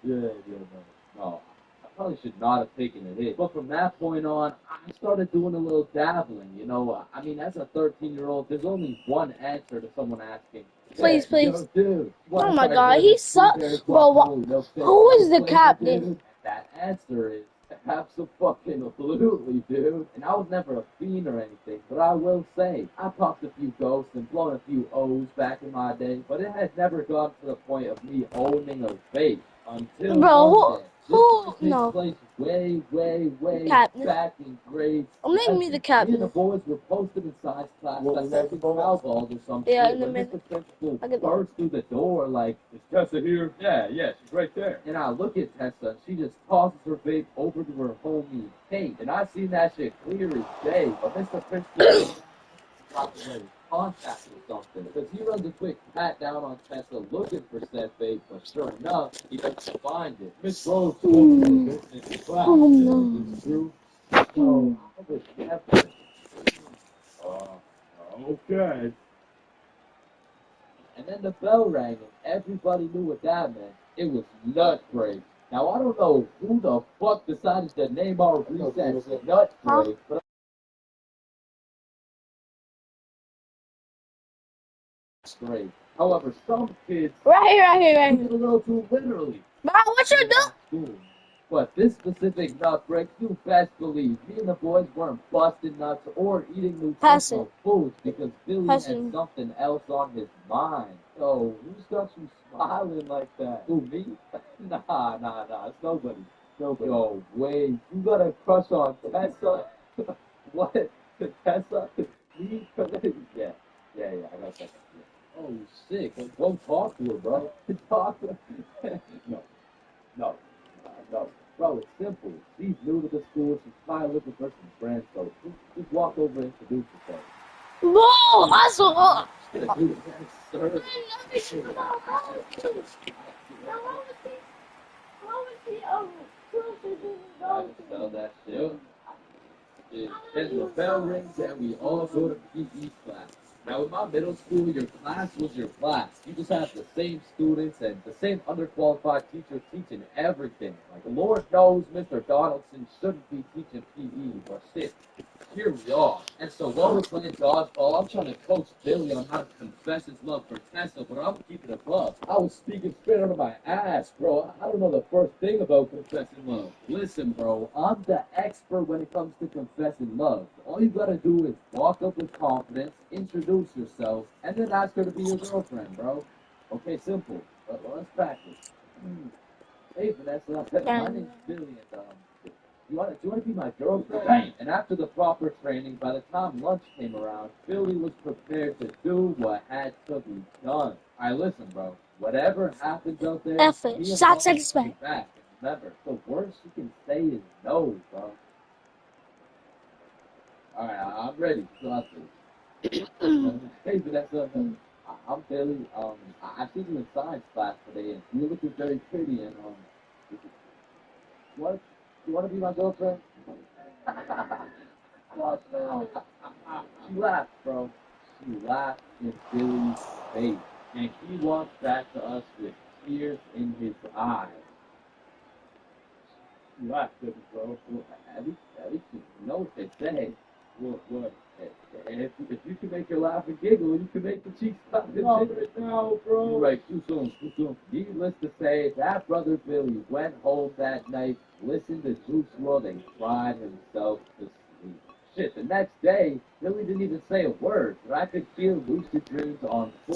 S4: No. I probably should not have taken a hit. But from that point on, I started doing a little dabbling, you know. I mean, as a 13-year-old, there's only one answer to someone asking.
S7: Please,
S4: "Hey,
S7: please.
S4: yo, dude,
S7: Oh my God, he sucks. Bro, who is the captain?
S4: That answer is absolutely, dude. And I was never a fiend or anything, but I will say, I popped a few ghosts and blown a few O's back in my day, but it had never gone to the point of me owning a vape until
S7: Bro,
S4: one day.
S7: who
S4: This
S7: no.
S4: takes place way
S7: Captain.
S4: back in grade
S7: Make me
S4: 7.
S7: the captain.
S4: Me and the boys were posted in science class dissecting cow balls or something.
S7: Yeah, in a
S4: when
S7: minute.
S4: Mr. Principal
S7: I get
S4: burst through the door like,
S9: Is Tessa here? Yeah, she's right there.
S4: and I look at Tessa, and she just tosses her vape over to her homie Kate, and I seen that shit clear as day. But Mr. Principal probably contact or something, because he runs a quick pat down on Tessa looking for said vape, but sure enough, he doesn't find it. Miss Rose spoke to the business in class.
S7: Oh,
S4: This
S7: no.
S4: is true. So I was never.
S9: Okay.
S4: And then the bell rang, and everybody knew what that meant. It was nut break. Now, I don't know who the fuck decided to name our recess nut break, but straight. However, some kids
S7: Right here.
S4: took it a little too literally.
S7: Bro, what you do?
S4: But this specific nut break, you best believe, me and the boys weren't busting nuts or eating nutritional foods because Billy had something else on his mind. So, who's got you smiling like that? Who, me? Nah, it's nobody. Yo, wait, you got a crush on Tessa? What? Tessa? Me? Yeah, I got that. Oh, sick. Go talk to her, bro. Talk to her. No. Bro, it's simple. She's new to the school. She's probably looking for some friends, so just walk over and introduce yourself.
S7: Whoa, I saw.
S4: Just gonna do that, sir. Spell that shit. Then the bell rings and we all go to PE class. Now, in my middle school, your class was your class. You just have the same students and the same underqualified teachers teaching everything. Like, the Lord knows Mr. Donaldson shouldn't be teaching PE, but shit, here we are. And so while we're playing dodgeball, I'm trying to coach Billy on how to confess his love for Tessa, but I'm keeping it above. I was speaking straight out of my ass, bro. I don't know the first thing about confessing love. Listen, bro, I'm the expert when it comes to confessing love. All you gotta do is walk up with confidence, introduce yourself, and then ask her to be your girlfriend, bro. Okay, simple. Well, let's practice. Hey, Vanessa, my name's Billy, and you want to be my girlfriend? Bang. And after the proper training, by the time lunch came around, Billy was prepared to do what had to be done. Alright, listen, bro. Whatever happens out there,
S7: Effort. Shots expect.
S4: back. And remember, the worst you can say is no, bro. Alright, I'm ready. So hey, Vanessa. I'm Billy. I see you in science class today, and you're looking very pretty. And what? You want to be my girlfriend? What? No. She laughed, bro. She laughed in Billy's face, and he walked back to us with tears in his eyes. She laughed, didn't bro? Well, at least you know what they say. What? And if you can make her laugh and giggle, you can make the cheeks pop and jiggle.
S9: No, bro.
S4: You're right, too soon. Needless to say, that brother Billy went home that night, listened to Juice WRLD, and cried himself to sleep. shit, the next day, Billy didn't even say a word, but I could feel lucid dreams on full.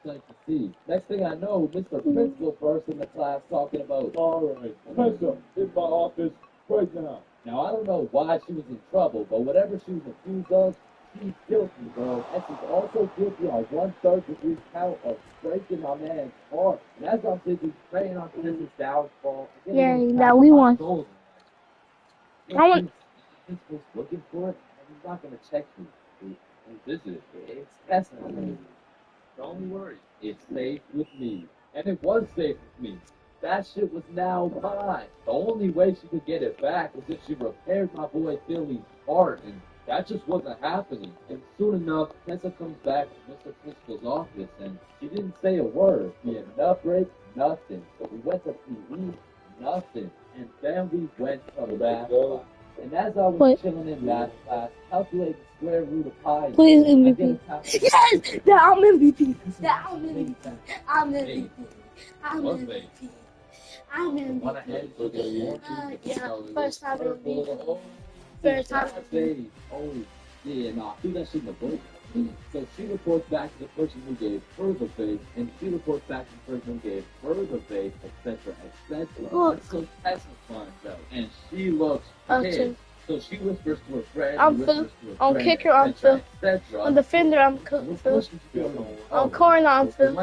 S4: Like to see. Next thing I know, Mr. Principal burst in the class talking about,
S9: Alright, Tessa, in my office right now.
S4: now I don't know why she was in trouble, but whatever she was accused of, she's guilty, bro. And she's also guilty on 1/3 degree count of breaking my man's heart. And as I'm busy praying on Tessa's downfall,
S7: Yeah, that we won. I want.
S4: Principal's looking for it, and he's not gonna check you. And this is it's Tessa. Don't worry, it's safe with me. And it was safe with me. That shit was now mine. The only way she could get it back was if she repaired my boy Billy's heart, and that just wasn't happening. And soon enough, Tessa comes back to Mr. Principal's office, and she didn't say a word. We had enough break, nothing. So we went to PE, nothing. And then we went to math class. And as I was chilling in math class, calculating the square root of pi.
S7: Please MVP. Yes! Yeah, I'm MVP. Yeah, I'm MVP. I'm MVP. I'm MVP. I'm MVP. Yeah, first time MVP. First time MVP.
S4: Oh, yeah, nah, do that shit in the book. So she reports back to the person who gave her the face, and she reports back to the person who gave her the face, etc., etc. So Tessa finds out, and she looks pissed. So she whispers to her friend,
S7: I'm Phil. I'm kicker, I'm Phil. I'm defender, I'm Phil. I'm corner, I'm Phil.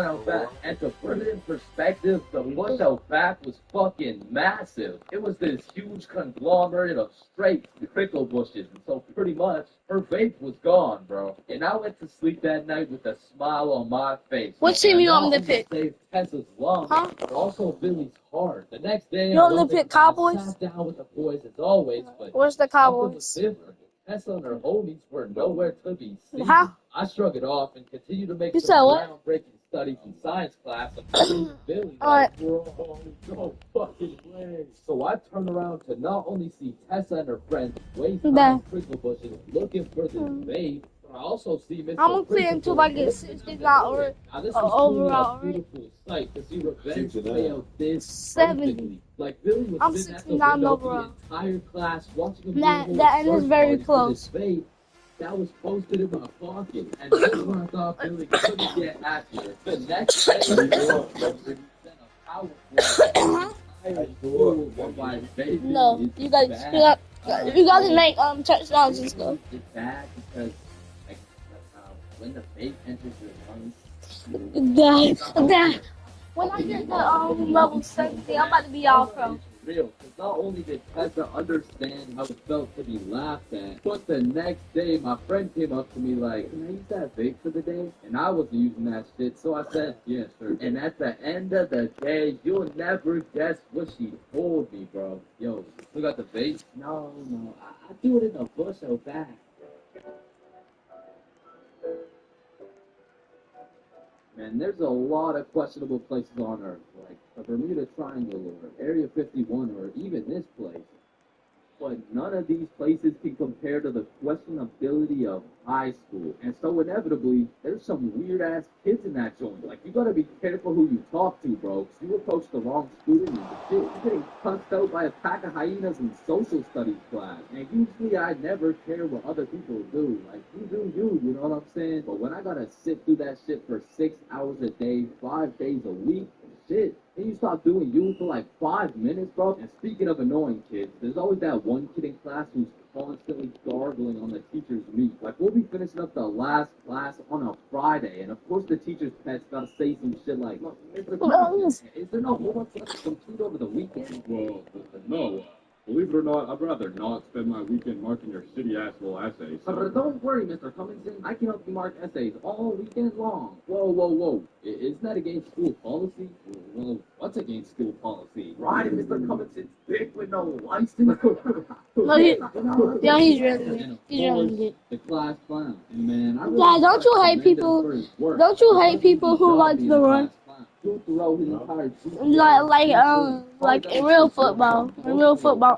S4: And to put it in perspective, the bush out back was fucking massive. It was this huge conglomerate of straight prickle bushes, and so pretty much her vape was gone, bro. And I went to sleep that night with a smile on my face.
S7: What team you on the pick?
S4: Saved Tessa's lungs, but also Billy's heart. The next day,
S7: you on the pick Cowboys?
S4: I sat down with the boys as always, but
S7: where's the Cowboys?
S4: Tessa and her homies were nowhere to be seen.
S7: How?
S4: I shrugged it off and continued to make
S7: you
S4: some
S7: groundbreaking
S4: studies in science class. And Billy,
S7: like,
S4: bro, no fucking way. So I turned around to not only see Tessa and her friends wasting prickle bushes looking for this babe, but I also see Mr.
S7: I'm gonna play until I get 69 or overall.
S4: Beautiful sight to see revenge fail this
S7: 70.
S4: Like Billy was
S7: I'm
S4: sitting
S7: 69 overall.
S4: The entire class watching
S7: that end is very close.
S4: That was posted in my pocket, and that's when I thought Billy couldn't get happier. The next day,
S7: no, you guys make touchdowns and stuff.
S4: It's bad because when the vape enters your lungs.
S7: When I get the level 70, I'm about to be all pro.
S4: Real, because not only did Tessa understand how it felt to be laughed at, but the next day my friend came up to me like, "Can I use that vape for the day?" And I wasn't using that shit, so I said, "Yeah, sure." And at the end of the day, you'll never guess what she told me, bro. Yo, you still got the vape? No, I threw it in the bush out back. Man, there's a lot of questionable places on Earth, like the Bermuda Triangle or Area 51 or even this place. But none of these places can compare to the questionability of high school. And so inevitably, there's some weird-ass kids in that joint. Like, you gotta be careful who you talk to, bro, because you approach the wrong student and you're getting cussed out by a pack of hyenas in social studies class. And usually I never care what other people do. Like, you do you, you know what I'm saying? But when I gotta sit through that shit for 6 hours a day, 5 days a week, shit. Then you stop doing you for like 5 minutes, bro. And speaking of annoying kids, there's always that one kid in class who's constantly gargling on the teacher's meat. Like, we'll be finishing up the last class on a Friday, and of course the teacher's pet's gotta say some shit like, "Look, Mr. Thomas, is there no homework left to complete over the weekend?"
S9: Well, no. Believe it or not, I'd rather not spend my weekend marking your shitty-ass little essays.
S4: But don't worry, Mr. Cummington. I can help you mark essays all weekend long. Whoa. Isn't that against school policy? Well, what's against school policy? Riding Mr. Cummington's dick with no license?
S7: No, he's really good.
S4: The class clown. Man,
S7: Dad, don't you hate people? Don't you hate people who like to run? Like in real football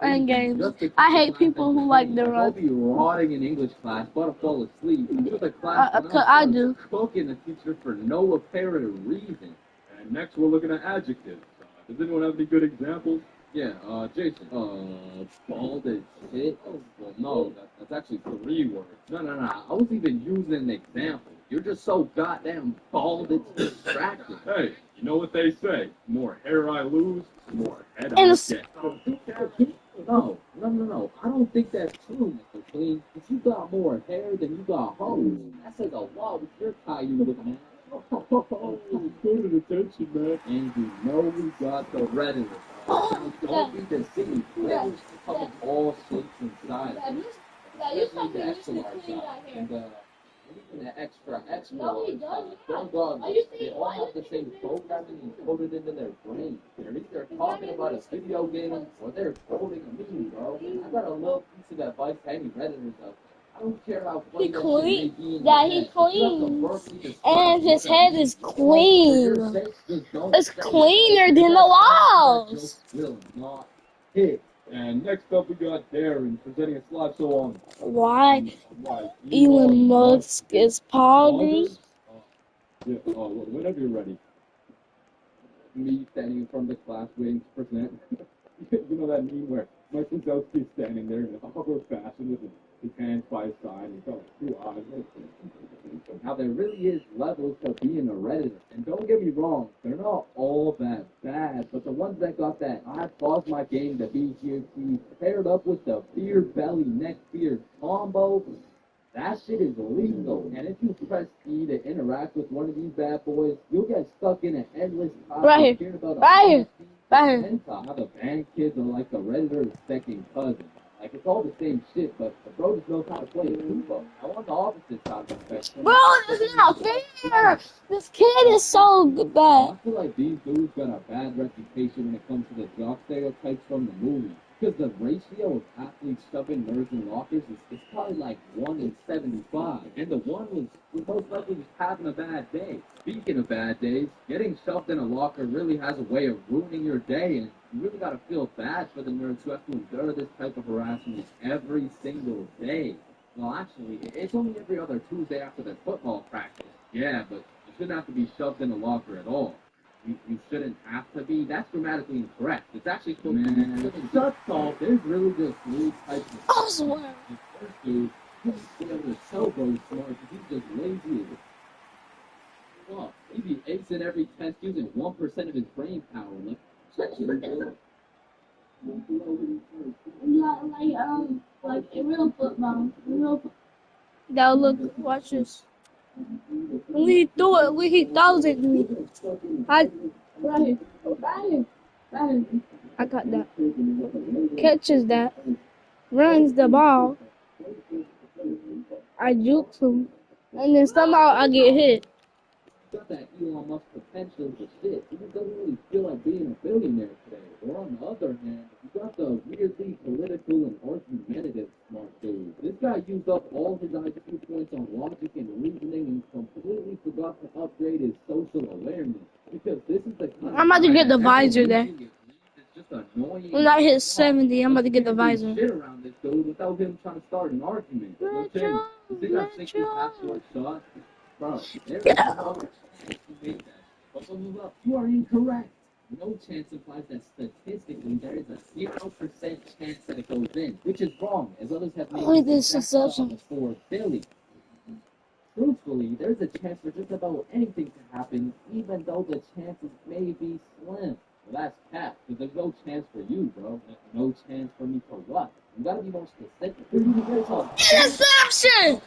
S7: and games. I hate people who like to run.
S4: I'll be rotting in English class, but I'll fall asleep.
S7: I do.
S4: Poking the teacher for no apparent reason.
S9: And next we're looking at adjectives. Does anyone have any good examples?
S10: Yeah, Jason. Bald as shit? Well, no, that's actually 3 words. No. I was even using an example. You're just so goddamn bald, it's distracting. Hey, you know what they say? The more hair I lose, the more head I get. No. I don't think that's true, Mr. Clean. If you got more hair than you got hoes, that says a lot with your Caillou looking at. Oh, good attention, man. And you know we got the Reddit. Don't be deceived. Letters come in all shapes and sizes. Especially the extra large size. And even the extra large size. Regardless, they all have the same programming encoded into their brain. They're either talking about a video game or they're quoting a meme, bro. I got a little piece of advice to any Redditors out there. I don't care how funny that shit may be in your head.
S7: He cleans. And his head is clean. It's cleaner than the walls.
S10: Will not hit. And next up, we got Darren presenting a slideshow on
S7: Why Elon Musk is poggers.
S10: Yeah, whenever you're ready. Me standing in front of the class waiting to present. You know that meme where Mike Wazowski's standing there in a awkward fashion with his hands by his side and he's got like 2 eyes. Now there really is levels to being a Redditor. And don't get me wrong, they're not all that bad, but the ones that got that I paused my game to be here paired up with the beard belly neck beard combo, that shit is illegal. And if you press E to interact with one of these bad boys, you'll get stuck in an endless
S7: Right here. Right here.
S10: How the band kids are like the Redditor's second cousin. Like, it's all the same shit, but the bro just knows how to play a tuba. I want the opposite side of the spectrum.
S7: Bro, this is not fair. This kid is so bad.
S10: I feel like these dudes got a bad reputation when it comes to the jock stereotypes from the movie. Because the ratio of athletes shoving nerds in lockers is probably like 1 in 75. And the one was most likely just having a bad day. Speaking of bad days, getting shoved in a locker really has a way of ruining your day, and you really gotta feel bad for the nerds who have to endure this type of harassment every single day. Well, actually, it's only every other Tuesday after their football practice. Yeah, but you shouldn't have to be shoved in a locker at all. You shouldn't have to be. That's grammatically incorrect. It's actually supposed to be. Shut up. There's really just 3 types of.
S7: I swear.
S10: The first dude, he's able to show bro smart because he's just lazy as fuck. He be acing every test using 1% of his brain power.
S7: Like a real football. Now look, watch this. When he threw it, when he throws it, right here. I got that. Catches that, runs the ball. I jukes him, and then somehow I get hit.
S10: Got that Elon Musk potential to shit. He just doesn't really feel like being a billionaire today. Or on the other hand, you got the weirdly political and argumentative smart dude. This guy used up all his IQ points on logic and reasoning and completely forgot to upgrade his social awareness. Because this is the kind
S7: I'm about to get the visor there.
S10: Just annoying.
S7: When I hit 70, I'm about to get the visor.
S10: Shit around this dude without him trying to start an argument. You think I think you have to shot? Bro, there's no chance you made that. But when you are incorrect. No chance implies that statistically there is a 0% chance that it goes in, which is wrong, as others have made this assumption for Billy. Truthfully, there's a chance for just about anything to happen, even though the chances may be slim. Well, that's cap, because there's no chance for you, bro. No chance for me for what? You gotta be more specific.
S7: Interception!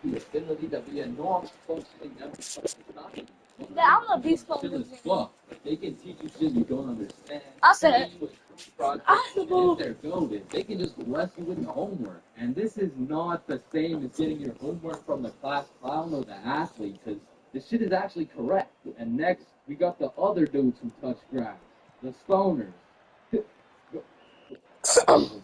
S10: The ability to be a non-functioning member of
S7: I'm gonna be so good.
S10: They can teach you shit you don't understand.
S7: I said,
S10: if they're goaded, they can just bless you with the homework. And this is not the same as getting your homework from the class clown or the athlete, because this shit is actually correct. And next, we got the other dudes who touch grass, the stoners.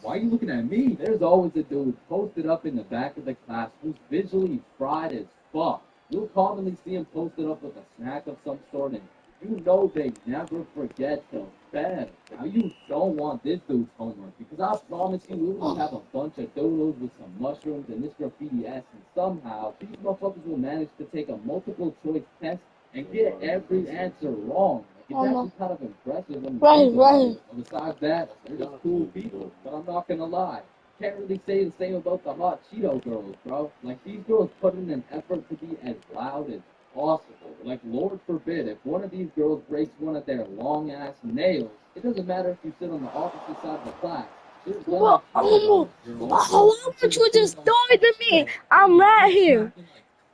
S10: Why are you looking at me? There's always a dude posted up in the back of the class who's visually fried as fuck. You'll commonly see him posted up with a snack of some sort, and you know they never forget to bed. Now you don't want this dude's homework, because I promise you we will have a bunch of doodles with some mushrooms and this graffiti ass, and somehow these motherfuckers will manage to take a multiple choice test and get every answer wrong.
S4: It's
S7: Oh, no.
S4: actually kind of impressive when you
S7: Right,
S4: think about
S7: right.
S4: it. And besides that, they're just cool people. But I'm not gonna lie. Can't really say the same about the hot Cheeto girls, bro. Like, these girls put in an effort to be as loud as possible. Like, Lord forbid, if one of these girls breaks one of their long-ass nails, it doesn't matter if you sit on the opposite side of the class. There's gonna
S7: Well,
S4: be
S7: oh, why would you just throw it to me? I'm right here.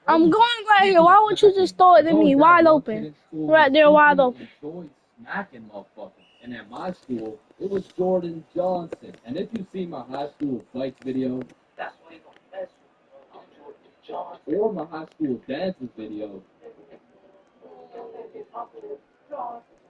S7: I'm going right here. Why would you just throw it to me wide open? Right there, wide open.
S4: Enjoyed smacking motherfuckers. And at my school, it was Jordan Johnson. And if you see my high school fights video, that's why you don't mess with me. I'm Jordan Johnson. Or my high school dances video,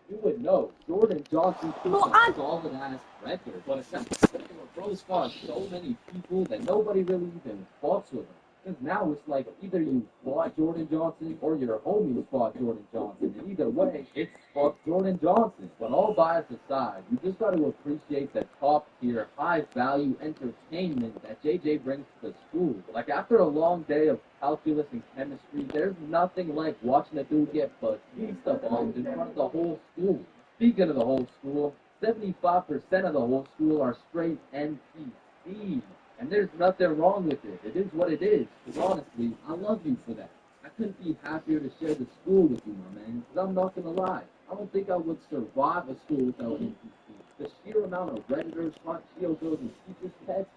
S4: you would know Jordan Johnson took a solid ass record, but essentially Bros fought so many people that nobody really even fucks with him. Because now it's like either you fought Jordan Johnson or your homies fought Jordan Johnson. And either way, it's fuck Jordan Johnson. But all bias aside, you just got to appreciate the top tier, high value entertainment that JJ brings to the school. Like after a long day of calculus and chemistry, there's nothing like watching a dude get Batista bombed in front of the whole school. Speaking of the whole school, 75% of the whole school are straight NPCs. And there's nothing wrong with it. It is what it is. Because honestly, I love you for that. I couldn't be happier to share the school with you, my man. Because I'm not going to lie. I don't think I would survive a school without NPC. The sheer amount of Redditors, hot Cheeto girls, and teachers' pets.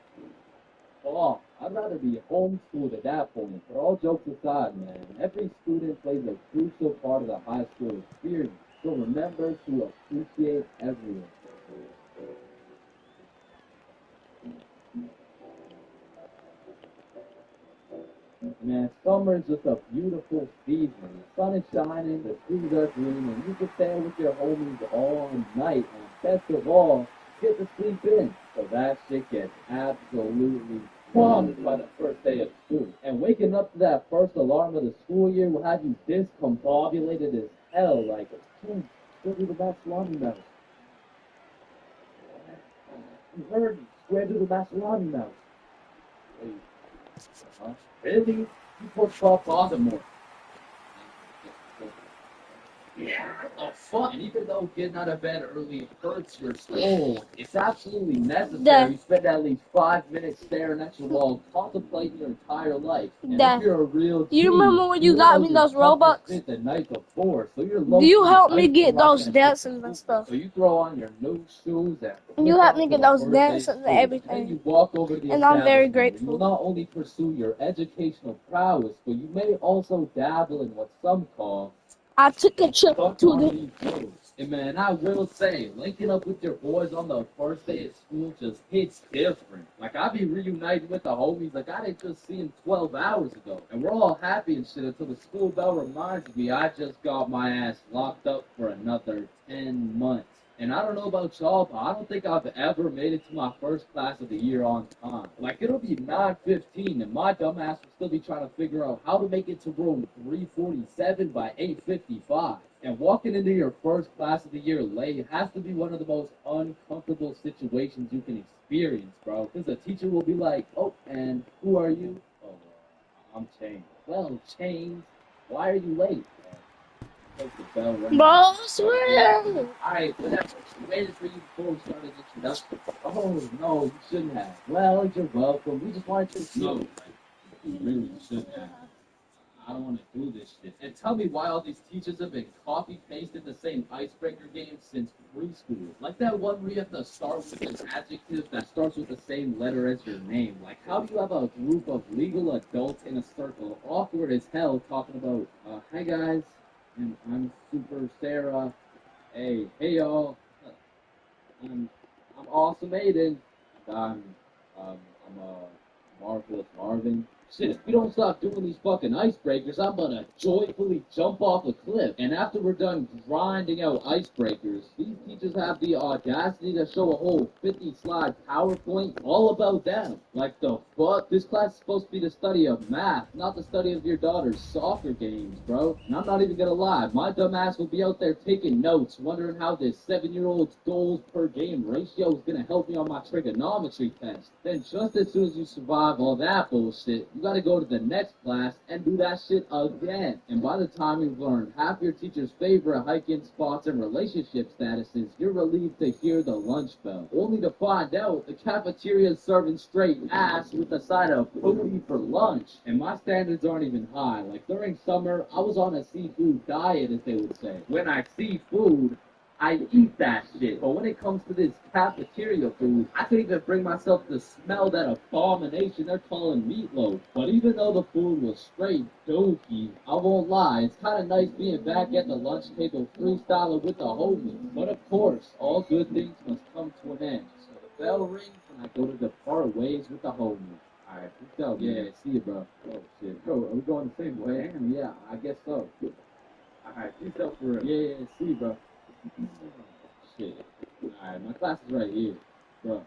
S4: Oh, I'd rather be homeschooled at that point. But all jokes aside, man, every student plays a crucial part of the high school experience. So remember to appreciate everyone. Man, summer is just a beautiful season. The sun is shining, the trees are green, and you can stand with your homies all night. And best of all, get to sleep in. So that shit gets absolutely bombed by the first day of school. And waking up to that first alarm of the school year will have you discombobulated as hell. Like, go to the Barcelona mouse. You heard me. Square to the Barcelona mouse. Huh? Really? You put Pop Baltimore. Yeah, what the fuck? And even though getting out of bed early hurts your soul, it's absolutely necessary. You spend at least 5 minutes staring at your wall, contemplating your entire life. And if you're a real
S7: You remember when you got me those Robux?
S4: The night before, so you're
S7: You helped me get those dances and stuff.
S4: So you throw on your new shoes and
S7: you helped me get those dances and
S4: then
S7: everything.
S4: you walk over to the
S7: and I'm very
S4: establishment.
S7: grateful.
S4: You'll not only pursue your educational prowess, but you may also dabble in what some call
S7: I took a trip to the.
S4: And man, I will say, linking up with your boys on the first day of school just hits different. Like, I be reuniting with the homies like I didn't just see him 12 hours ago. And we're all happy and shit until the school bell reminds me I just got my ass locked up for another 10 months. And I don't know about y'all, but I don't think I've ever made it to my first class of the year on time. Like, it'll be 9:15, and my dumbass will still be trying to figure out how to make it to room 347 by 8:55. And walking into your first class of the year late has to be one of the most uncomfortable situations you can experience, bro. Because the teacher will be like, oh, and who are you? Oh, I'm Chains. Well, Chains, why are you late? The bell rang.
S7: Boss,
S4: Alright, whatever. We waited for you before we started the introduction. Oh, no, you shouldn't have. Well, you're welcome. We just wanted to know. You really shouldn't have. I don't want to do this shit. And tell me why all these teachers have been copy-pasting the same icebreaker game since preschool. Like that one where you have to start with an adjective that starts with the same letter as your name. Like, how do you have a group of legal adults in a circle, awkward as hell, talking about, hi guys, and I'm Super Sarah. Hey y'all. I'm Awesome Aiden. I'm Marvelous Marvin. Shit, if we don't stop doing these fucking icebreakers, I'm gonna joyfully jump off a cliff. And after we're done grinding out icebreakers, these teachers have the audacity to show a whole 50-slide PowerPoint all about them. Like the fuck? This class is supposed to be the study of math, not the study of your daughter's soccer games, bro. And I'm not even gonna lie, my dumb ass will be out there taking notes, wondering how this 7-year-old's goals per game ratio is gonna help me on my trigonometry test. Then just as soon as you survive all that bullshit, you gotta go to the next class and do that shit again. And by the time you've learned half your teacher's favorite hiking spots and relationship statuses, you're relieved to hear the lunch bell, only to find out the cafeteria is serving straight ass with a side of foodie for lunch. And my standards aren't even high. Like during summer, I was on a seafood diet, as they would say. When I see food, I eat that shit. But when it comes to this cafeteria food, I couldn't even bring myself to smell that abomination they're calling meatloaf. But even though the food was straight dookie, I won't lie, it's kind of nice being back at the lunch table freestyling with the homies. But of course, all good things must come to an end. So the bell rings and I go to depart ways with the homies. Alright, peace out. Yeah, see you, bro. Oh, shit. Bro, are we going the same way? Damn, yeah, I guess so. Alright, peace out for real. Yeah, see you, bro. Shit. Alright, my class is right here. Bro.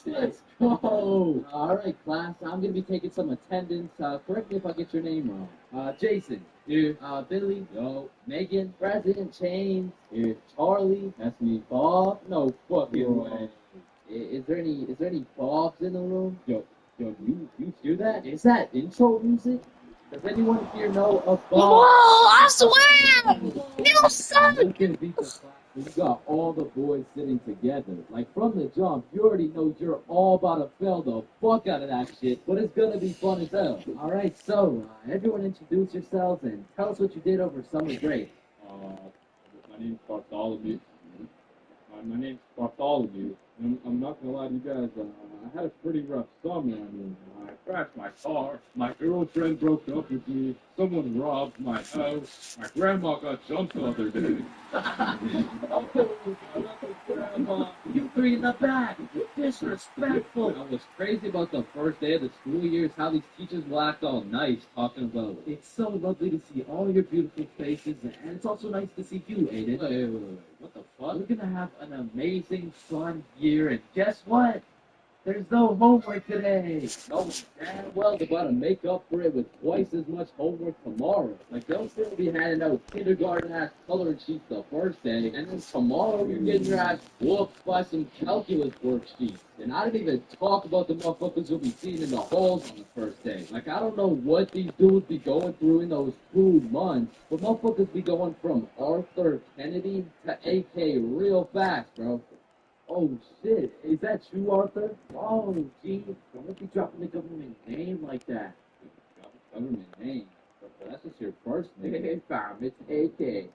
S4: Let's go! Alright, class, I'm gonna be taking some attendance. Correct me if I get your name wrong. Jason. Here. Billy. Yo. Megan. President. Chains. Here. Charlie. That's me. Bob. No fucking way. Is there any Bobs in the room? Yo, you hear that? Is that intro music? Does anyone here know of Bob?
S7: Whoa, I swear! You suck!
S4: You can beat the class. You got all the boys sitting together. Like from the jump, you already know you're all about to fail the fuck out of that shit, but it's gonna be fun as hell. Alright, so, everyone introduce yourselves and tell us what you did over summer break.
S9: My name's Bartholomew. My name's Bartholomew. I'm not gonna lie to you guys, I had a pretty rough summer. I mean, I crashed my car, my girlfriend broke up with me, someone robbed my house, my grandma got jumped the other day.
S4: You three in the back, disrespectful. What's crazy about the first day of the school year is how these teachers will act all nice, talking about, it's so lovely to see all your beautiful faces, and it's also nice to see you, Aiden. Wait. What the fuck? We're gonna have an amazing, fun year, and guess what? There's no homework today. No, damn well they're about to make up for it with twice as much homework tomorrow. Like, they'll still be handing out kindergarten-ass coloring sheets the first day, and then tomorrow you're getting your ass whooped by some calculus worksheets. And I didn't even talk about the motherfuckers you'll be seeing in the halls on the first day. Like, I don't know what these dudes be going through in those 2 months, but motherfuckers be going from Arthur Kennedy to AK real fast, bro. Oh shit, is that you, Arthur? Oh, gee, don't be dropping the government name like that. Government name? That's just your first name. Hey, fam, it's AK.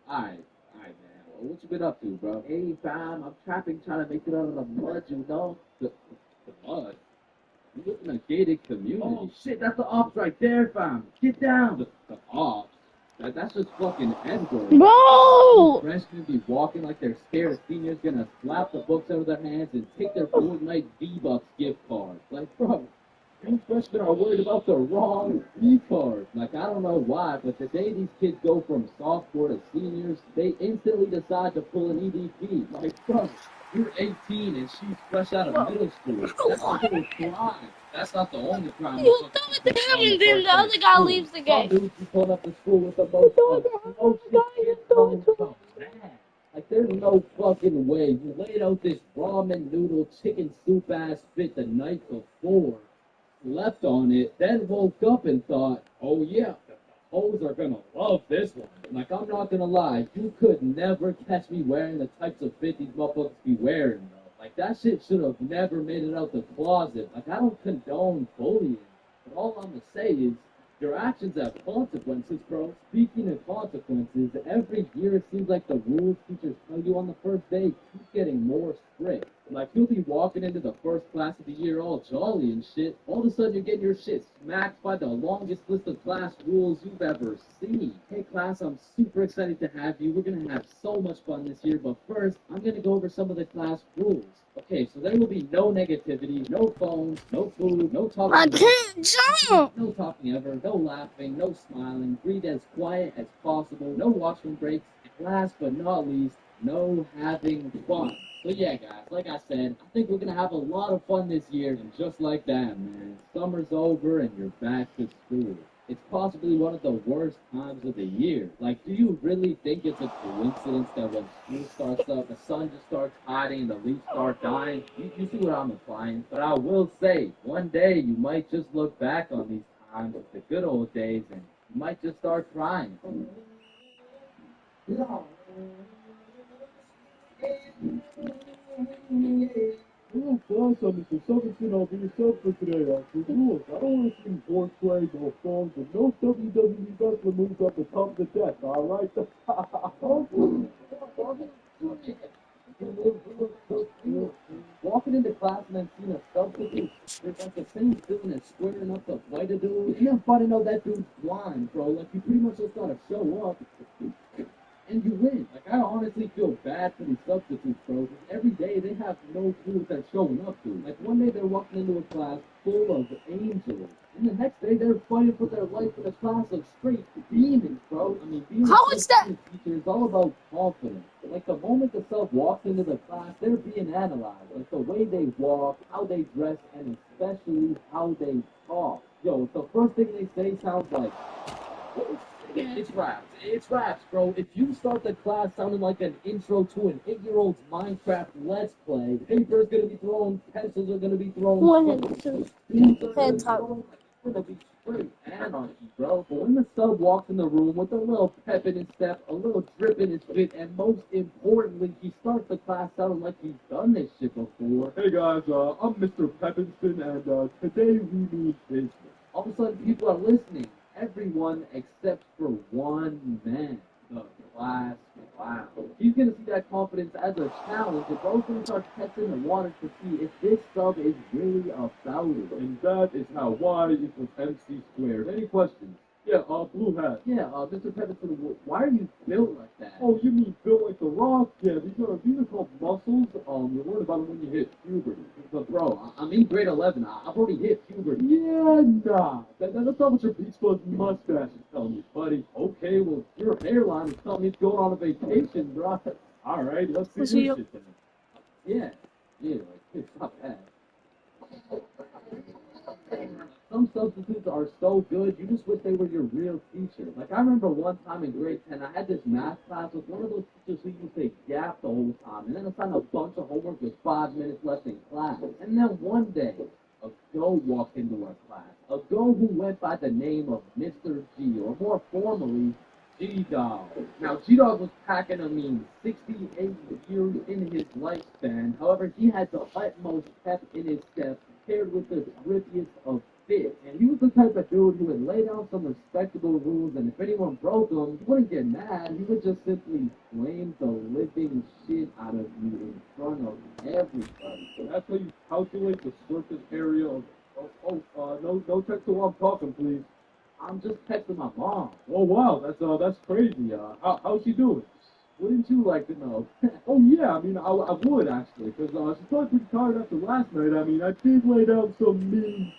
S4: Alright, man. What you been up to, bro? Hey, fam, I'm trying to make it out of the mud, you know? The mud? You live in a gated community. Oh shit, that's the ops right there, fam. Get down. The ops? That's just fucking N-word.
S7: Bro!
S4: Freshmen be walking like they're scared seniors gonna slap the books out of their hands and take their Fortnite V-Bucks gift cards. Like, bro, you freshmen are worried about the wrong V-cards. Like, I don't know why, but the day these kids go from sophomore to seniors, they instantly decide to pull an EDP. Like, bro, you're 18 and she's fresh out of middle school. That's a little crime. That's not the only crime.
S7: You throw it to him and then the other guy leaves the game.
S4: Some dudes be pulling up to school with the most like, there's no fucking way you laid out this ramen noodle chicken soup ass fit the night before, slept on it, then woke up and thought, oh yeah, the hoes are gonna love this one. Like, I'm not gonna lie, you could never catch me wearing the types of fit these motherfuckers be wearing, bro. Like, that shit should have never made it out the closet. Like, I don't condone bullying, but all I'm gonna say is, your actions have consequences, bro. Speaking of consequences, every year it seems like the rules teachers tell you on the first day keep getting more strict. Like, you'll be walking into the first class of the year all jolly and shit. All of a sudden, you're getting your shit smacked by the longest list of class rules you've ever seen. Hey, class, I'm super excited to have you. We're gonna have so much fun this year, but first, I'm gonna go over some of the class rules. Okay, so there will be no negativity, no phones, no food, no talking.
S7: I can't jump!
S4: No talking ever, no laughing, no smiling. Breathe as quiet as possible, no washroom breaks. And last but not least, no having fun. So yeah, guys, like I said, I think we're gonna have a lot of fun this year. And just like that, man, summer's over and you're back to school.
S10: It's possibly one of the worst times of the year. Like, do you really think it's a coincidence that when school starts up, the sun just starts hiding and the leaves start dying? You see what I'm implying? But I will say, one day you might just look back on these times, the good old days, and you might just start crying.
S9: Oh, boss, I'm Mr. Silverson. I'll be your sub for today. For rules, I don't want to see horseplay, no songs, and no WWE wrestler moves up the top of the deck, alright?
S10: Walking into class and then seeing a substitute, it's like the same feeling as squaring up to fight a dude. And then finding out that dude's blind, bro. Like, you pretty much just gotta show up and you win. Like, I honestly feel bad for these substitutes, bro, because every day they have no clue what they're showing up to. Like, one day they're walking into a class full of angels, and the next day they're fighting for their life in a class of straight demons, bro. I mean, being a
S7: How is that?
S10: substitute teacher is all about confidence. Like, the moment the sub walks into the class, they're being analyzed. Like, the way they walk, how they dress, and especially how they talk. Yo, the first thing they say sounds like, it's raps. It's raps, bro. If you start the class sounding like an intro to an 8-year-old's Minecraft Let's Play, paper's gonna be thrown, pencils are gonna be thrown.
S7: One and two. Head top.
S10: It's gonna be straight anarchy, bro. But when the sub walks in the room with a little pep in his step, a little drip in his fit, and most importantly, he starts the class sounding like he's done this shit before.
S9: Hey guys, I'm Mr. Peppinston, and today we need business.
S10: All of a sudden, people are listening. Everyone except for one man, the class clown. He's gonna see that confidence as a challenge, and bro's gonna start testing the waters to see if this sub is really about it.
S9: And that is how Y equals MC squared. Any questions? Yeah, blue hat.
S10: Yeah, Mr. Pepperton, why are you built like that?
S9: Oh, you mean built like the Rock? Yeah, these are called muscles. You learn about them when you hit puberty.
S10: But bro, I'm in grade 11. I've already hit puberty.
S9: Yeah, nah. That's not what your Beach Buzz mustache is telling me, buddy.
S10: Okay, well, your hairline is telling me to go on a vacation, bro.
S9: All right, let's see
S7: Let's
S9: your
S7: see
S9: shit then.
S10: Yeah, like, it's not bad. Some substitutes are so good, you just wish they were your real teacher. Like, I remember one time in grade 10, I had this math class with one of those teachers who used to yap the whole time, and then assigned a bunch of homework with 5 minutes left in class. And then one day, a girl walked into our class. A girl who went by the name of Mr. G, or more formally, G-Dog. Now, G-Dog was packing, 68 years in his lifespan. However, he had the utmost pep in his step, paired with the grippiest of fit. And he was the type of dude who would lay down some respectable rules, and if anyone broke them, he wouldn't get mad. He would just simply flame the living shit out of you in front of everybody.
S9: So that's how you calculate the surface area of... no text while I'm talking, please.
S10: I'm just texting my mom.
S9: Oh, wow, that's crazy. How's she doing?
S10: Wouldn't you like to know?
S9: Oh, yeah, I would, actually, because she's probably pretty tired after last night. I did lay down some mean...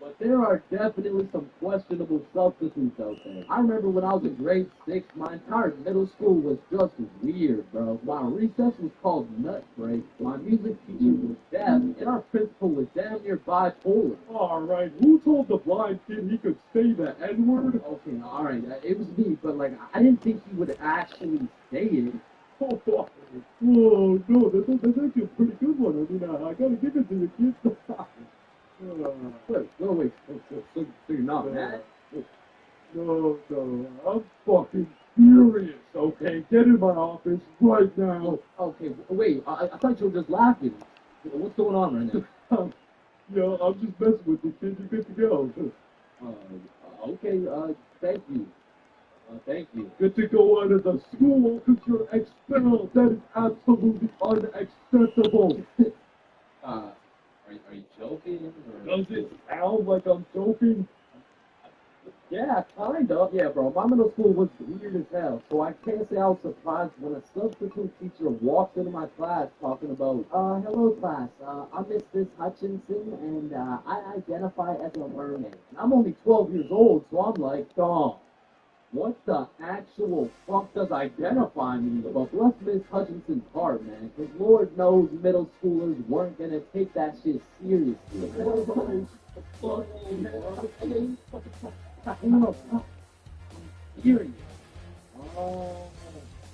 S10: But there are definitely some questionable substitutes out there. I remember when I was in grade 6, my entire middle school was just weird, bro. My recess was called Nut Break, my music teacher was deaf, and our principal was damn near bipolar.
S9: Alright, who told the blind kid he could say the N-word?
S10: Okay, alright, it was me, but like, I didn't think he would actually say it.
S9: Oh, no, that's actually a pretty good one. I gotta give it to you, kids.
S10: Wait, so you're not mad?
S9: No, I'm fucking furious, okay? Get in my office right now.
S10: Okay, wait, I thought you were just laughing. What's going on right now?
S9: Yeah, I'm just messing with you, kid. You're good to go.
S10: Okay, thank you. Thank you.
S9: Good to go out of the school because you're expelled. That is absolutely unacceptable.
S10: Are you joking? Or...
S9: Does it sound like I'm joking?
S10: Yeah, kind of. Yeah, bro. My middle school was weird as hell, so I can't say I was surprised when a substitute teacher walked into my class talking about, hello class, I'm Miss Hutchinson, and I identify as a mermaid. And I'm only 12 years old, so I'm like, what the actual fuck does identify mean? But bless Miss Hutchinson's heart, man, because Lord knows middle schoolers weren't gonna take that shit seriously. No, serious. Oh,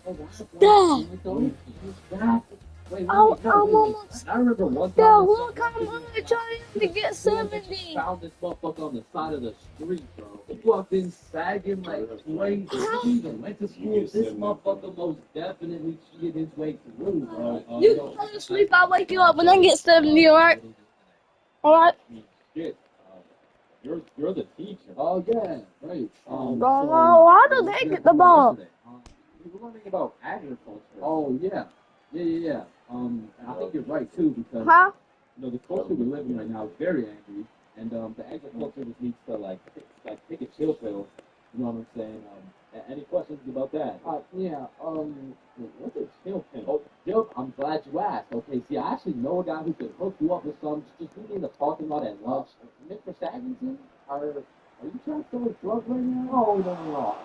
S10: that's
S7: Dad.
S10: Wait,
S7: I'm almost.
S10: I remember one time.
S7: Dad, look, I'm gonna try to get 70.
S10: Found this motherfucker on the side of the street, bro. He walked in sagging like twice. He even went to school. This motherfucker most definitely cheated his way through, bro.
S7: You can go to sleep, I'll wake you up and then get 70, alright? Alright?
S9: Shit. You're the teacher.
S10: Oh yeah, right.
S7: How do they get the ball?
S10: We were learning about agriculture. Oh yeah. Yeah. I think you're right too because
S7: Huh?
S10: you know the culture we're living right now is very angry, and the agriculture just needs to take a chill pill. You know what I'm saying? Any questions about that? Yeah. What's a chill pill? Oh, yep. I'm glad you asked. Okay. See, I actually know a guy who could hook you up with some. Just meet me in the parking lot at lunch. Mr. Saggington, are you trying to sell a drug right now? Oh no.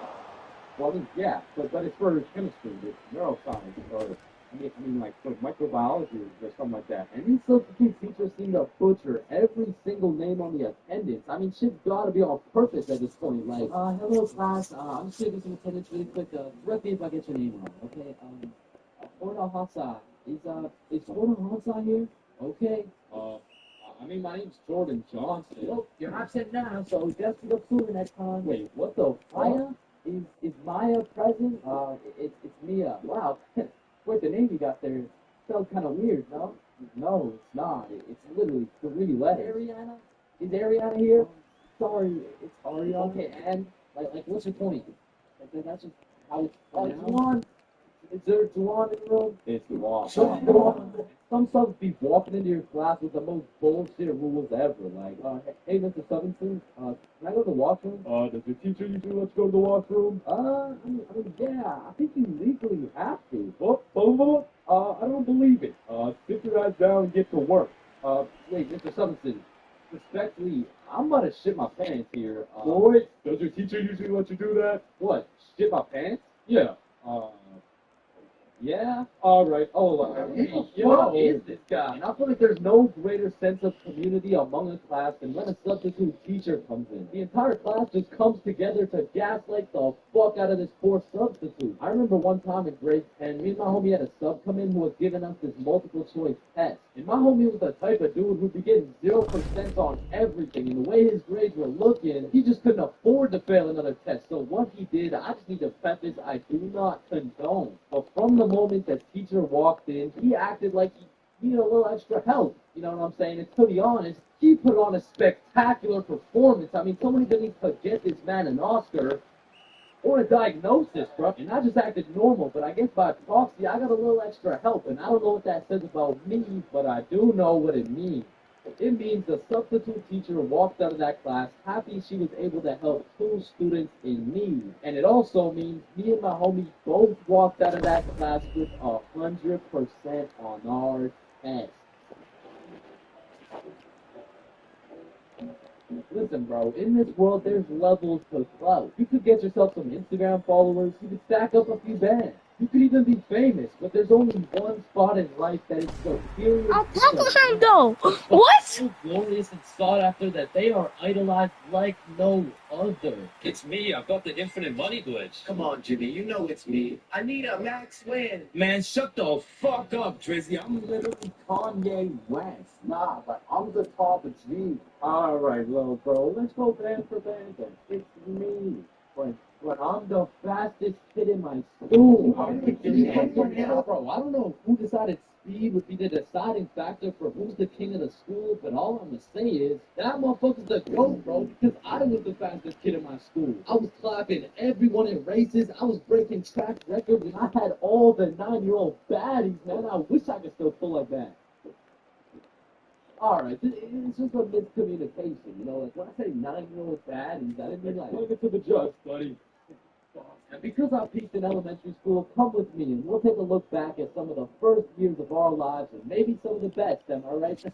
S10: Well, I mean, yeah, but it's for chemistry, it's neuroscience, or I mean, like for microbiology or something like that. And these substitute teachers seem to butcher every single name on the attendance. I mean, shit's gotta be on purpose at this point. Like, hello class, I'm just gonna do some attendance really quick. Correct me if I get your name wrong, okay? Horda Hasa. Is Horda Hasa here? Okay.
S9: I mean, my name's Jordan Johnson.
S10: Nope, you're absent now, so just to the flu next time. Wait, what the Maya? Is Maya present? It's Mia. Wow. Wait, the name you got there spelled kind of weird, no? No, it's not. It's literally 3 letters. Ariana? Is Ariana here? Sorry, it's Ariana. Okay, and like what's your point? That's just how it's Juwan. Is there Juwan in the room?
S9: It's Juwan.
S10: Some subs be walking into your class with the most bullshit rules ever. Like, hey, Mr. Subington, can I go to the washroom?
S9: Does the teacher usually let you go to the washroom?
S10: I mean, yeah, I think you legally have to. I don't believe it.
S9: Sit your ass down and get to work.
S10: Wait, Mr. Subington, respectfully, I'm about to shit my pants here.
S9: Boy, does your teacher usually let you do that?
S10: What, shit my pants?
S9: Yeah.
S10: Yeah?
S9: Alright,
S10: What is this guy? And I feel like there's no greater sense of community among a class than when a substitute teacher comes in. The entire class just comes together to gaslight the fuck out of this poor substitute. I remember one time in grade 10, me and my homie had a sub come in who was giving us this multiple choice test. And my homie was the type of dude who'd be getting 0% on everything. And the way his grades were looking, he just couldn't afford to fail another test. So what he did, I just need to preface, I do not condone. But from the moment that teacher walked in, he acted like he needed a little extra help. You know what I'm saying? And to be honest, he put on a spectacular performance. I mean, somebody didn't need to get this man an Oscar or a diagnosis, bro. And I just acted normal, but I guess by proxy, I got a little extra help. And I don't know what that says about me, but I do know what it means. It means the substitute teacher walked out of that class happy she was able to help 2 students in need. And it also means me and my homie both walked out of that class with 100% on our test. Listen, bro, in this world, there's levels to clout. You could get yourself some Instagram followers, you could stack up a few bands. You could even be famous, but there's only one spot in life that is superior.
S7: I'll tackle him though. What?
S4: So glorious and sought after that they are idolized like no other.
S11: It's me. I've got the infinite money glitch.
S3: Come on, Jimmy. You know it's me. I need a max win.
S11: Man, shut the fuck up, Drizzy.
S10: I'm literally Kanye West. Nah, but I'm the top of G. Alright, little bro, let's go band for band then. It's me. When I'm the fastest kid in my school. Bro, I don't know who decided speed would be the deciding factor for who's the king of the school, but all I'm gonna say is that motherfucker's the GOAT, bro, because I was the fastest kid in my school. I was clapping everyone in races, I was breaking track records, and I had all the 9-year-old baddies, man. I wish I could still pull like that. Alright, it's just a miscommunication, you know, like when I say 9-year-old baddies, I didn't mean like...
S9: Take it to the judge, buddy.
S10: And because I peaked in elementary school, come with me and we'll take a look back at some of the first years of our lives and maybe some of the best, am I right?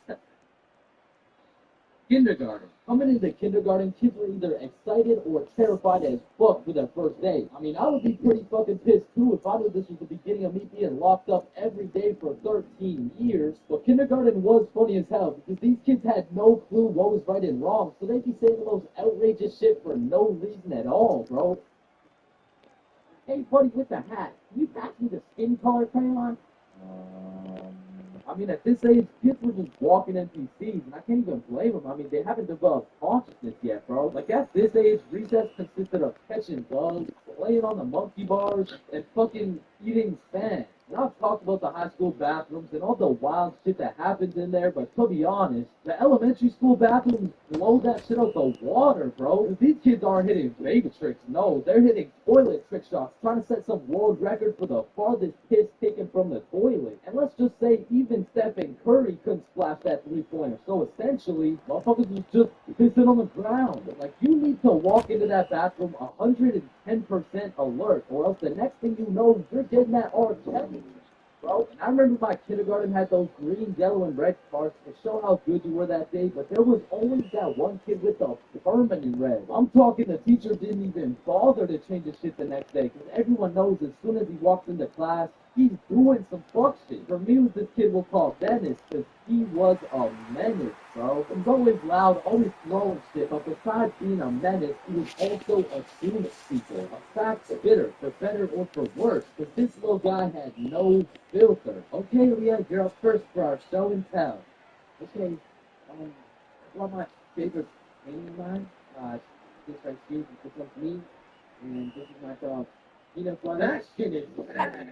S10: Kindergarten.
S4: Coming into kindergarten, kids were either excited or terrified as fuck for their first day. I mean, I would be pretty fucking pissed too if I knew this was the beginning of me being locked up every day for 13 years. But kindergarten was funny as hell because these kids had no clue what was right and wrong, so they'd be saying the most outrageous shit for no reason at all, bro. Hey, buddy with the hat, can you pass me the skin color crayon? I mean, at this age, kids were just walking NPCs, and I can't even blame them. I mean, they haven't developed consciousness yet, bro. Like, at this age, recess consisted of catching bugs, playing on the monkey bars, and fucking eating sand. And I've talked about the high school bathrooms and all the wild shit that happens in there, but to be honest, the elementary school bathrooms blow that shit out the water, bro. 'Cause these kids aren't hitting baby tricks, no. They're hitting toilet trick shots, trying to set some world record for the farthest piss taken from the toilet. And let's just say even Stephen Curry couldn't splash that three-pointer. So essentially, motherfuckers was just pissing on the ground. Like, you need to walk into that bathroom 110% alert, or else the next thing you know, you're getting that R. Kelly, bro. And I remember my kindergarten had those green, yellow, and red cards to show how good you were that day, but there was always that one kid with the permanent red. I'm talking the teacher didn't even bother to change the shit the next day, because everyone knows as soon as he walks into class, he's doing some fuck shit. For me, it was this kid we'll call Dennis, because he was a menace, bro. He was always loud, always throwing shit, but besides being a menace, he was also a student speaker, a fat spitter, for better or for worse, because this little guy had no filter. Okay, Leah, you're up first for our show and tell. Okay, one of my favorite painting of mine, this right here, this one's me, and this is my dog. Peanut butter. That shit is bad.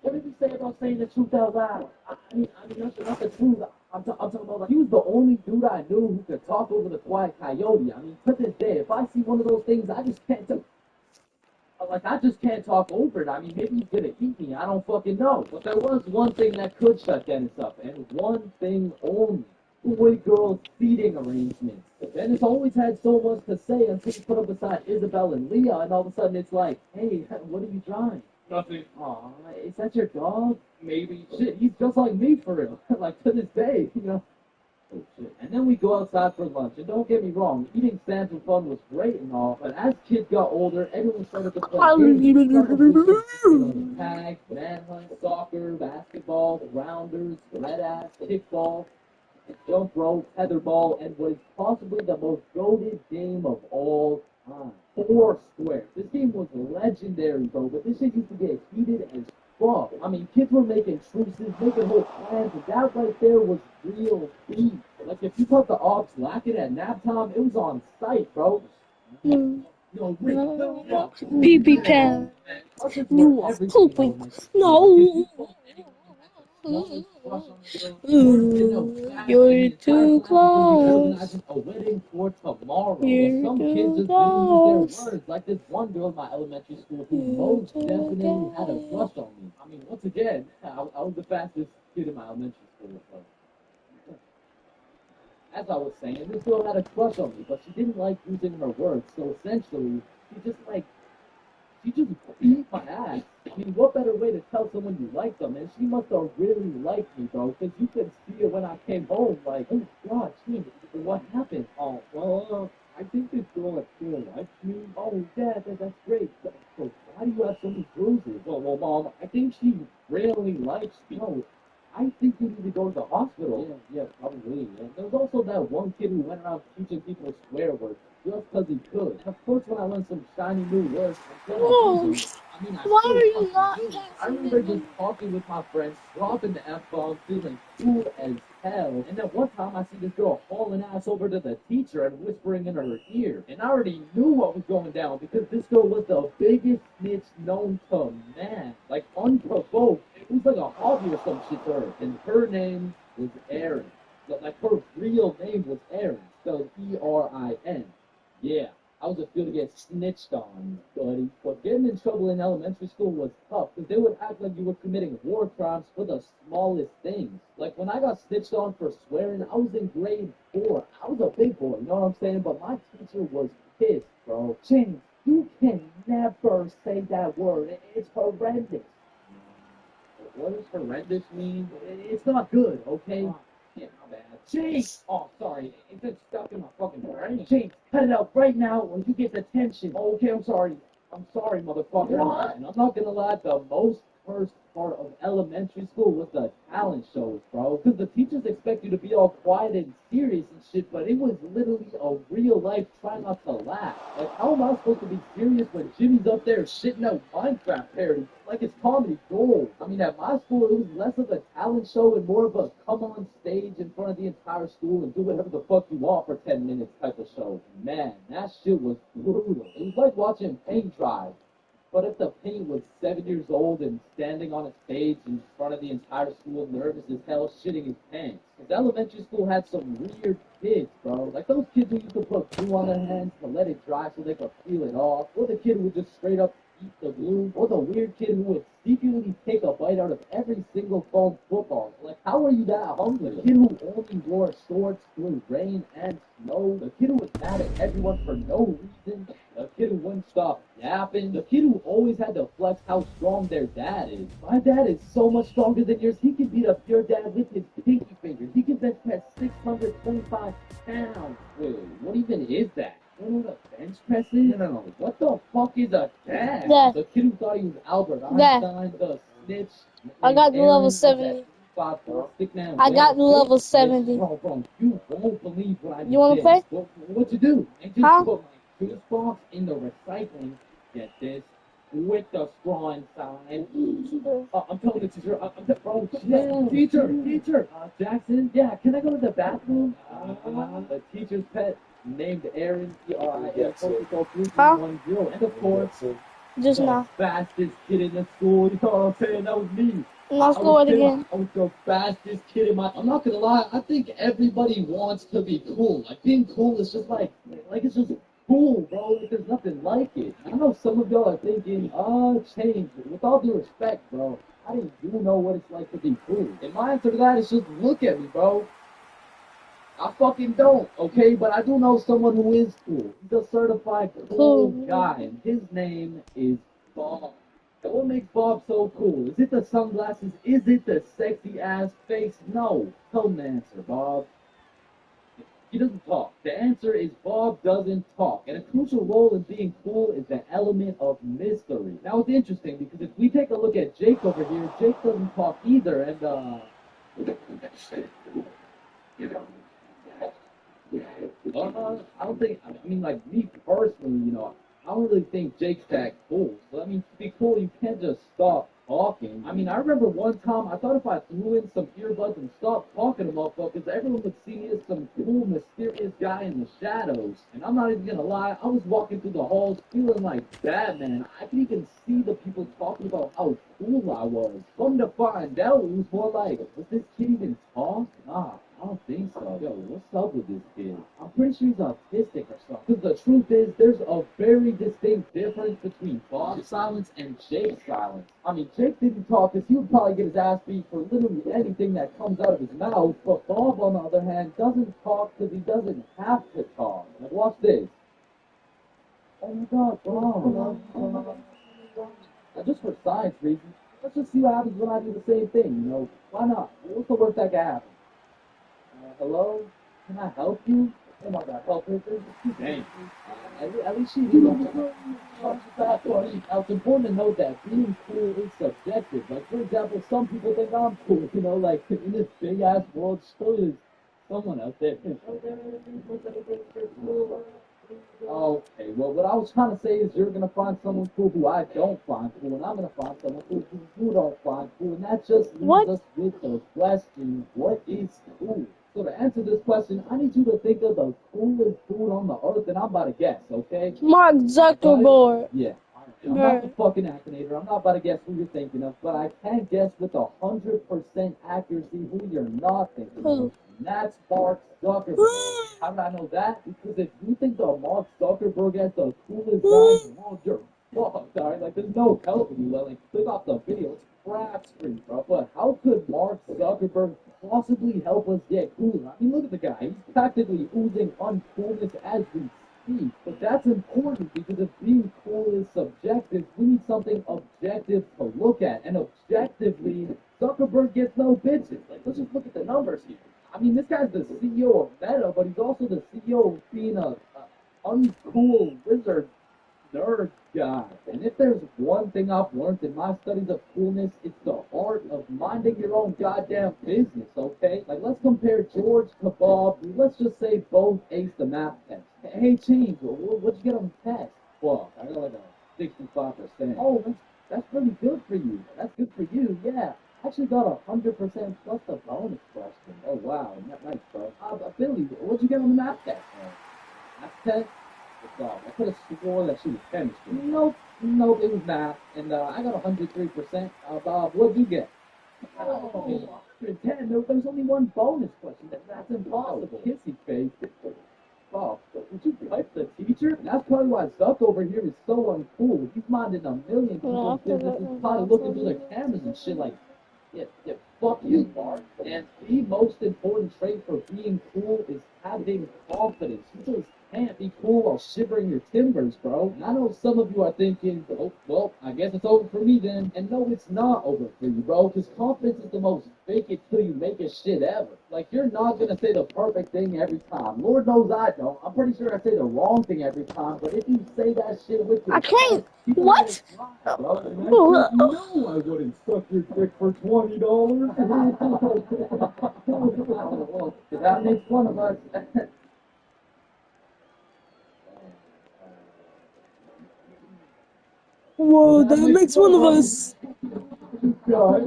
S4: What did you say about saying the truth out loud? I mean, that's not the truth. I'm talking about, like, he was the only dude I knew who could talk over the quiet coyote. I mean, to this day, if I see one of those things, I just can't I just can't talk over it. I mean, maybe he's gonna eat me. I don't fucking know. But there was one thing that could shut Dennis up, and one thing only. Boy-girl seating arrangements. Dennis always had so much to say until he put up beside Isabel and Leah, and all of a sudden it's like, hey, what are you drawing?
S9: Nothing.
S4: Aw, is that your dog?
S9: Maybe.
S4: Shit, he's just like me for real. Like, to this day, you know? Oh, shit. And then we go outside for lunch, and don't get me wrong, eating sand for fun was great and all, but as kids got older, everyone started to play games. Tag, manhunt, soccer, basketball, rounders, red ass, kickball, jump rope, tetherball, and was possibly the most goated game of all time. Foursquare. This game was legendary, bro, but this shit used to get heated as fuck. I mean, kids were making truces, making whole plans, and that right there was real beef. Like, if you caught the ops lacking at nap time, it was on sight, bro. Yo, Rick,
S7: Pee-pee can. You are pooping. No. You're too close.
S4: A wedding for tomorrow.
S7: You're
S4: Some kids
S7: too
S4: just
S7: close.
S4: didn't use their words. Like this one girl in my elementary school who most definitely had a crush on me. I mean, once again, I was the fastest kid in my elementary school. So. As I was saying, this girl had a crush on me, but she didn't like using her words. So essentially, she just beat my ass. I mean, what better way to tell someone you like them? And she must have really liked me, bro, because you could see it when I came home. Like, oh God, gee, what happened? Oh, well, I think this girl actually likes me. Oh, yeah, that's great. So why do you have so many bruises? Well, Mom, I think she really likes me. No, I think you need to go to the hospital. Yeah, probably. And there was also that one kid who went around teaching people swear words just because he could. And of course, when I learned some shiny new words,
S7: Whoa. Why are you not
S4: I remember just talking with my friends, dropping the F-bomb, feeling cool as hell. And then one time I see this girl hauling ass over to the teacher and whispering in her ear. And I already knew what was going down because this girl was the biggest snitch known to man. Like, unprovoked. It was like a hobby or some shit to her. And her name was Erin. Like, her real name was Erin, spelled E-R-I-N. Yeah. I was a feel to get snitched on, buddy. But getting in trouble in elementary school was tough, because they would act like you were committing war crimes for the smallest things. Like, when I got snitched on for swearing, I was in grade 4. I was a big boy, you know what I'm saying? But my teacher was pissed, bro. James, you can never say that word. It's horrendous. What does horrendous mean? It's not good, okay?
S10: Yeah, my bad. Chase! Oh, sorry. It's just stuck in my fucking brain. Chase, cut it out right now or you get detention. Okay, I'm sorry. I'm sorry, motherfucker. What? And I'm not gonna lie, the most cursed part of elementary school was the talent shows, bro. Because the teachers expect you to be all quiet and serious and shit, but it was literally a real life try not to laugh. Like, how am I supposed to be serious when Jimmy's up there shitting out Minecraft parodies? Like it's comedy gold. I mean, at my school, it was less of a talent show and more of a come on stage in front of the entire school and do whatever the fuck you want for 10 minutes type of show. Man, that shit was brutal. It was like watching paint dry. But if the paint was 7 years old and standing on a stage in front of the entire school, nervous as hell, shitting his pants. Because elementary school had some weird kids, bro. Like those kids who used to put glue on their hands to let it dry so they could peel it off. Or the kid who would just straight up eat the glue. Or the weird kid who would secretly take a bite out of every single foam football. Like, how are you that hungry? The kid who only wore shorts through rain and snow. The kid who was mad at everyone for no reason. The kid who wouldn't stop yapping. The kid who always had to flex how strong their dad is. My dad is so much stronger than yours. He can beat up your dad with his pinky finger. He can bench press 625 pounds. Wait, what even is that? You know what a bench press is? No. What the fuck is a dad?
S7: Dad.
S10: The kid who thought he was Albert
S7: Dad.
S10: Einstein, the snitch.
S7: I got to
S10: Aaron,
S7: level 70.
S10: stick man,
S7: I got to level 70.
S10: Bro, you won't believe what I just
S7: You wanna
S10: did.
S7: play?
S10: What'd you do? I just
S7: Huh?
S10: put my juice box in the recycling. Get this. With the straw inside. I'm telling the teacher. Bro, chill. Teacher. Jackson, yeah, can I go to the bathroom? The teacher's pet named Aaron.
S7: Huh?
S10: And of course,
S7: Just
S10: the
S7: now.
S10: fastest kid in the school. You know what I'm saying? That was me.
S7: Let's go it again.
S10: I was the fastest kid in my. I'm not gonna lie. I think everybody wants to be cool. Like being cool is just like it's just cool, bro. Like, there's nothing like it. I know some of y'all are thinking, change. With all due respect, bro, how do you know what it's like to be cool? And my answer to that is just look at me, bro. I fucking don't, okay? But I do know someone who is cool. He's a certified cool guy, and his name is Bob. And what makes Bob so cool? Is it the sunglasses? Is it the sexy ass face? No. Tell him the answer, Bob. He doesn't talk. The answer is Bob doesn't talk. And a crucial role in being cool is the element of mystery. Now it's interesting because if we take a look at Jake over here, Jake doesn't talk either, and I don't think, I mean, like, me personally, you know, I don't really think Jake's that cool. So, I mean, to be cool, you can't just stop talking. I mean, I remember one time, I thought if I threw in some earbuds and stopped talking to motherfuckers, everyone would see me as some cool, mysterious guy in the shadows. And I'm not even gonna lie, I was walking through the halls feeling like Batman. I could even see the people talking about how cool I was. Come to find out, it was more like, does this kid even talk? Nah. I don't think so. Yo, what's up with this kid? I'm pretty sure he's autistic or something. Because the truth is, there's a very distinct difference between Bob's silence and Jake's silence. I mean, Jake didn't talk because he would probably get his ass beat for literally anything that comes out of his mouth. But Bob, on the other hand, doesn't talk because he doesn't have to talk. Now, watch this. Oh my God, Bob. Now, just for science reasons, let's just see what happens when I do the same thing, you know? Why not? What's the worst that can happen? Hello? Can I help you? Oh my God, help her. Dang. At least she did that for me. Now, it's important to note that being cool is subjective. Like, for example, some people think I'm cool, you know, like, in this big-ass world, still is someone out there. Okay, well, what I was trying to say is you're going to find someone cool who I don't find cool, and I'm going to find someone cool who you don't find cool, and that just leaves us with the question, what is cool? So to answer this question, I need you to think of the coolest dude on the earth, and I'm about to guess, okay?
S7: Mark Zuckerberg.
S10: Yeah. I'm not the fucking Akinator. I'm not about to guess who you're thinking of, but I can guess with 100% accuracy who you're not thinking of. And that's Mark Zuckerberg. How did I know that? Because if you think that Mark Zuckerberg is the coolest guy in the world, you're fucked, alright? Like, there's no helping you. Like, click off the video. It's crap screen, bro. But how could Mark Zuckerberg possibly help us get cool? I mean, look at the guy. He's practically oozing uncoolness as we speak. But that's important because if being cool is subjective, we need something objective to look at. And objectively, Zuckerberg gets no bitches. Like, let's just look at the numbers here.
S4: I mean, this guy's the CEO of Meta, but he's also the CEO of being a uncool wizard nerd guy. And if there's one thing I've learned in my studies of coolness, it's the art of minding your own goddamn business, okay? Like, let's compare George to Bob. Let's just say both aced the math test. Hey, Change, what'd you get on the test? Well, I got like a 65%. Oh, that's pretty good for you. That's good for you, yeah. I actually got 100% plus the bonus question. Oh, wow. Nice, bro. Billy, what'd you get on the math test? Math test? I could have sworn that she was chemistry. Nope, it was math. And I got 103%. Bob, what'd you get? Oh, 110. There's only one bonus question. That's impossible. Kissy face. Bob, would you pipe the teacher? That's probably why Zuck over here is so uncool. He's minding a million people's businesses, probably looking through their cameras and shit like, yeah, fuck you, Bart. And the most important trait for being cool is having confidence. You just can't be cool while shivering your timbers, bro. And I know some of you are thinking, oh, well, I guess it's over for me then. And no, it's not over for you, bro, because confidence is the most fake it till you make it shit ever. Like, you're not gonna say the perfect thing every time. Lord knows I don't. I'm pretty sure I say the wrong thing every time, but if you say that shit with your
S7: I can't. What?
S9: No, I wouldn't suck your dick for $20.
S4: Well, that makes one of us.
S7: Whoa, that makes one of us.
S4: Now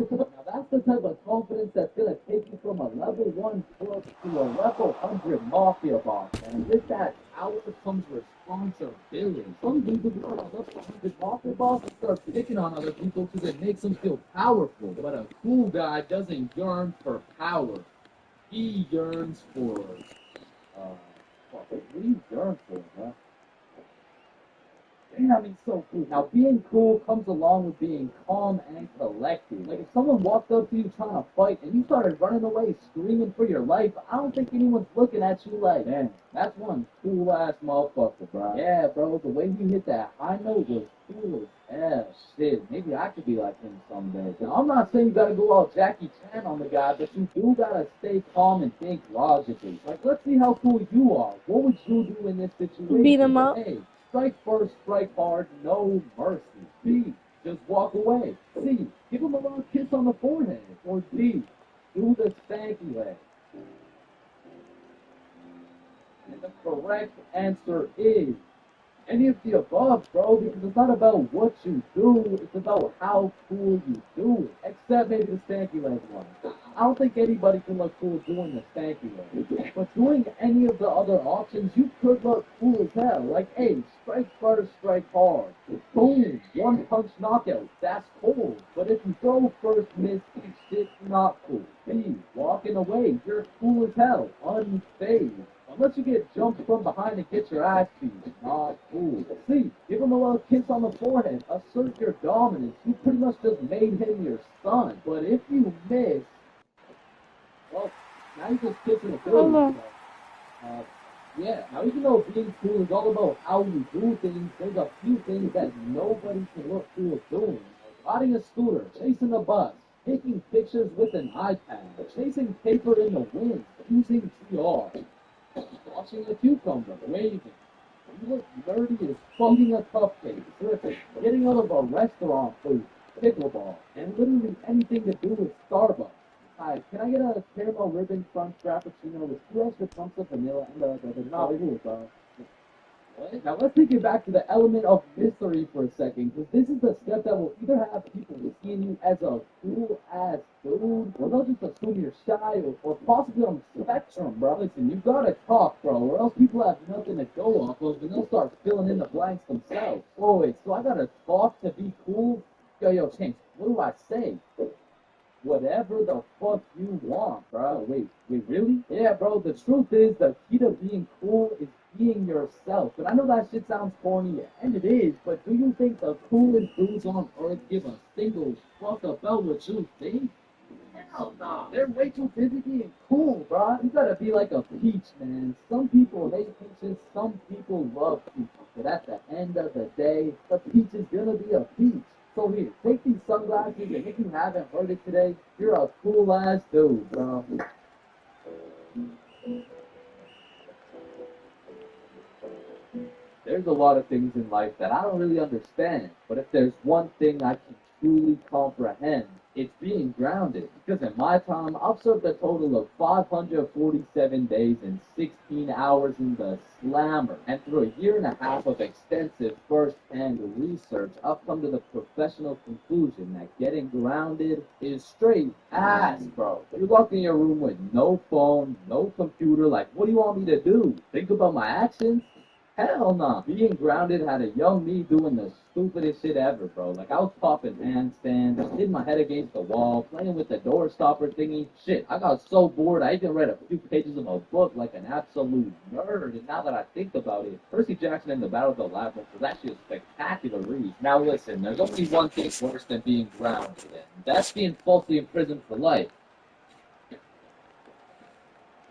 S4: that's the type of confidence that's gonna take you from a level 1 crook to a level 100 mafia boss. And with that power comes responsibility. Some people become a level 100 mafia boss and start picking on other people because it makes them feel powerful. But a cool guy doesn't yearn for power. He yearns for what do you yearn for, huh? Damn, he's so cool. Now, being cool comes along with being calm and collected. Like, if someone walked up to you trying to fight and you started running away screaming for your life, I don't think anyone's looking at you like, man, that's one cool-ass motherfucker, bro. Yeah, bro, the way you hit that high note was cool as hell. Shit, maybe I could be like him someday. Now, I'm not saying you gotta go all Jackie Chan on the guy, but you do gotta stay calm and think logically. Like, let's see how cool you are. What would you do in this situation?
S7: Beat him up.
S4: Hey, strike first, strike hard, no mercy. B, just walk away. C, give him a little kiss on the forehead. Or D, do the stanky leg. And the correct answer is any of the above, bro, because it's not about what you do, it's about how cool you do it. Except maybe the stanky leg one. I don't think anybody can look cool doing the stanky leg. But doing any of the other options, you could look cool as hell. Like, hey, strike first, strike hard. Boom, one punch knockout. That's cool. But if you go first, miss, shit's not cool. B, walking away. You're cool as hell. Unfazed. Unless you get jumped from behind and get your ass beat. Not cool. C, give him a little kiss on the forehead. Assert your dominance. You pretty much just made him your son. But if you miss, well, now you're just kissing a building. Yeah, now even though being cool is all about how you do things, there's a few things that nobody can look cool doing. Like riding a scooter, chasing a bus, taking pictures with an iPad, chasing paper in the wind, using VR, watching a cucumber, waving. You look nerdy as fucking a cupcake, terrific, getting out of a restaurant food, pickleball, and literally anything to do with Starbucks. Hi, can I get a caramel ribbon crunch frappuccino with 2 extra chunks of vanilla and the novel, bro? What? Now let's take it back to the element of mystery for a second, because this is the step that will either have people seeing you as a cool-ass dude, or they'll just assume you're shy, or possibly on the spectrum, bro. Listen, you gotta talk, bro, or else people have nothing to go off of, and they'll start filling in the blanks themselves. Oh, wait, so I gotta talk to be cool? Yo, Chance, what do I say? Whatever the fuck you want, bro. Wait, really? Yeah, bro, the truth is, the key to being cool is being yourself. And I know that shit sounds corny, and it is, but do you think the coolest dudes on earth give a single fuck about what you think? Hell no. They're way too busy being cool, bro. You gotta be like a peach, man. Some people hate peaches, some people love peaches. But at the end of the day, the peach is gonna be a peach. So here, take these sunglasses, and if you haven't heard it today, you're a cool-ass dude, bro. There's a lot of things in life that I don't really understand, but if there's one thing I can truly comprehend, it's being grounded. Because in my time, I've served a total of 547 days and 16 hours in the slammer. And through a year and a half of extensive first-hand research, I've come to the professional conclusion that getting grounded is straight ass, bro. You're locked in your room with no phone, no computer, like, what do you want me to do? Think about my actions? Hell nah. Being grounded had a young me doing the stupidest shit ever, bro. Like, I was popping handstands, hitting my head against the wall, playing with the door stopper thingy. Shit, I got so bored, I even read a few pages of a book like an absolute nerd. And now that I think about it, Percy Jackson and the Battle of the Labyrinth was actually a spectacular read. Now listen, there's only one thing worse than being grounded, and that's being falsely imprisoned for life.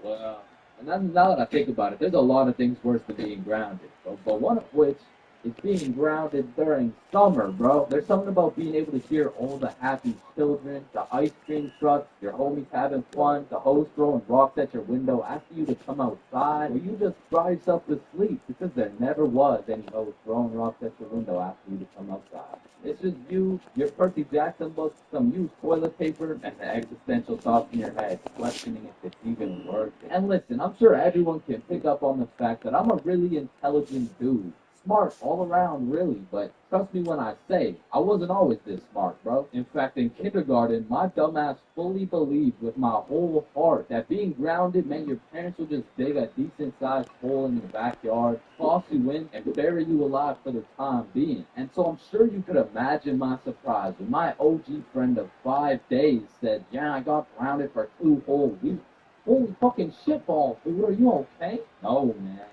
S4: Well, and then now that I think about it, there's a lot of things worse than being grounded, bro. But one of which is being grounded during summer, bro. There's something about being able to hear all the happy children, the ice cream trucks, your homies having fun, the host throwing rocks at your window, asking you to come outside, or you just cry yourself to sleep because there never was any host throwing rocks at your window asking you to come outside. It's just you, your Percy Jackson book, some used toilet paper, and the existential thoughts in your head, questioning if it's even worth it. And listen, I'm sure everyone can pick up on the fact that I'm a really intelligent dude. Smart all around, really, but trust me when I say, I wasn't always this smart, bro. In fact, in kindergarten, my dumbass fully believed with my whole heart that being grounded meant your parents would just dig a decent-sized hole in your backyard, toss you in, and bury you alive for the time being. And so I'm sure you could imagine my surprise when my OG friend of 5 days said, yeah, I got grounded for 2 whole weeks. Holy fucking shitballs, dude, are you okay? No, man.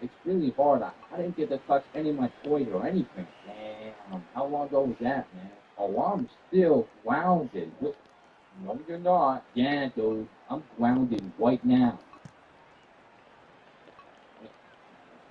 S4: It's really hard. I didn't get to touch any of my toys or anything. Damn, how long ago was that, man? Oh, I'm still grounded. No, you're not. Yeah, dude, I'm grounded right now.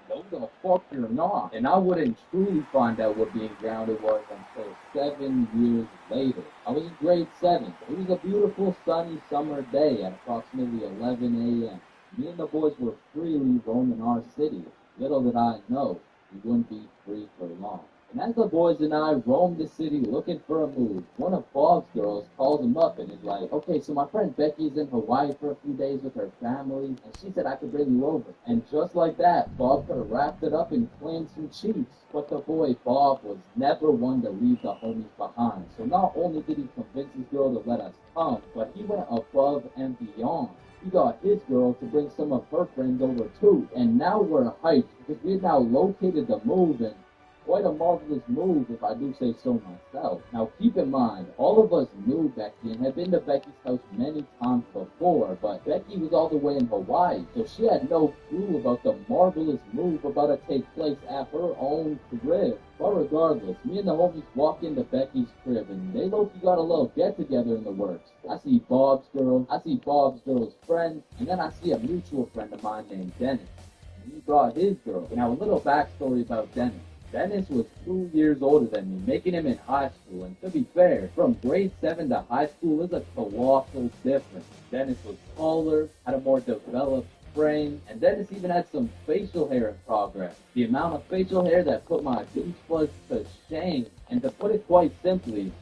S4: No, the fuck you're not. And I wouldn't truly find out what being grounded was until 7 years later. I was in grade 7. It was a beautiful sunny summer day at approximately 11 a.m. Me and the boys were freely roaming our city. Little did I know, we wouldn't be free for long. And as the boys and I roamed the city looking for a move, one of Bob's girls calls him up and is like, okay, so my friend Becky's in Hawaii for a few days with her family, and she said I could bring you over. And just like that, Bob could have wrapped it up and claimed some cheeks. But the boy Bob was never one to leave the homies behind. So not only did he convince his girl to let us come, but he went above and beyond. He got his girl to bring some of her friends over too. And now we're hyped because we have now located the move, and quite a marvelous move if I do say so myself. Now keep in mind, all of us knew Becky and had been to Becky's house many times before, but Becky was all the way in Hawaii, so she had no clue about the marvelous move about to take place at her own crib. But regardless, me and the homies walk into Becky's crib, and they low-key got a little get-together in the works. I see Bob's girl, I see Bob's girl's friend, and then I see a mutual friend of mine named Dennis. And he brought his girl. Now, a little backstory about Dennis. Dennis was 2 years older than me, making him in high school, and to be fair, from grade 7 to high school is a colossal difference. Dennis was taller, had a more developed frame, and Dennis even had some facial hair in progress. The amount of facial hair that put my beach buds to shame, and to put it quite simply,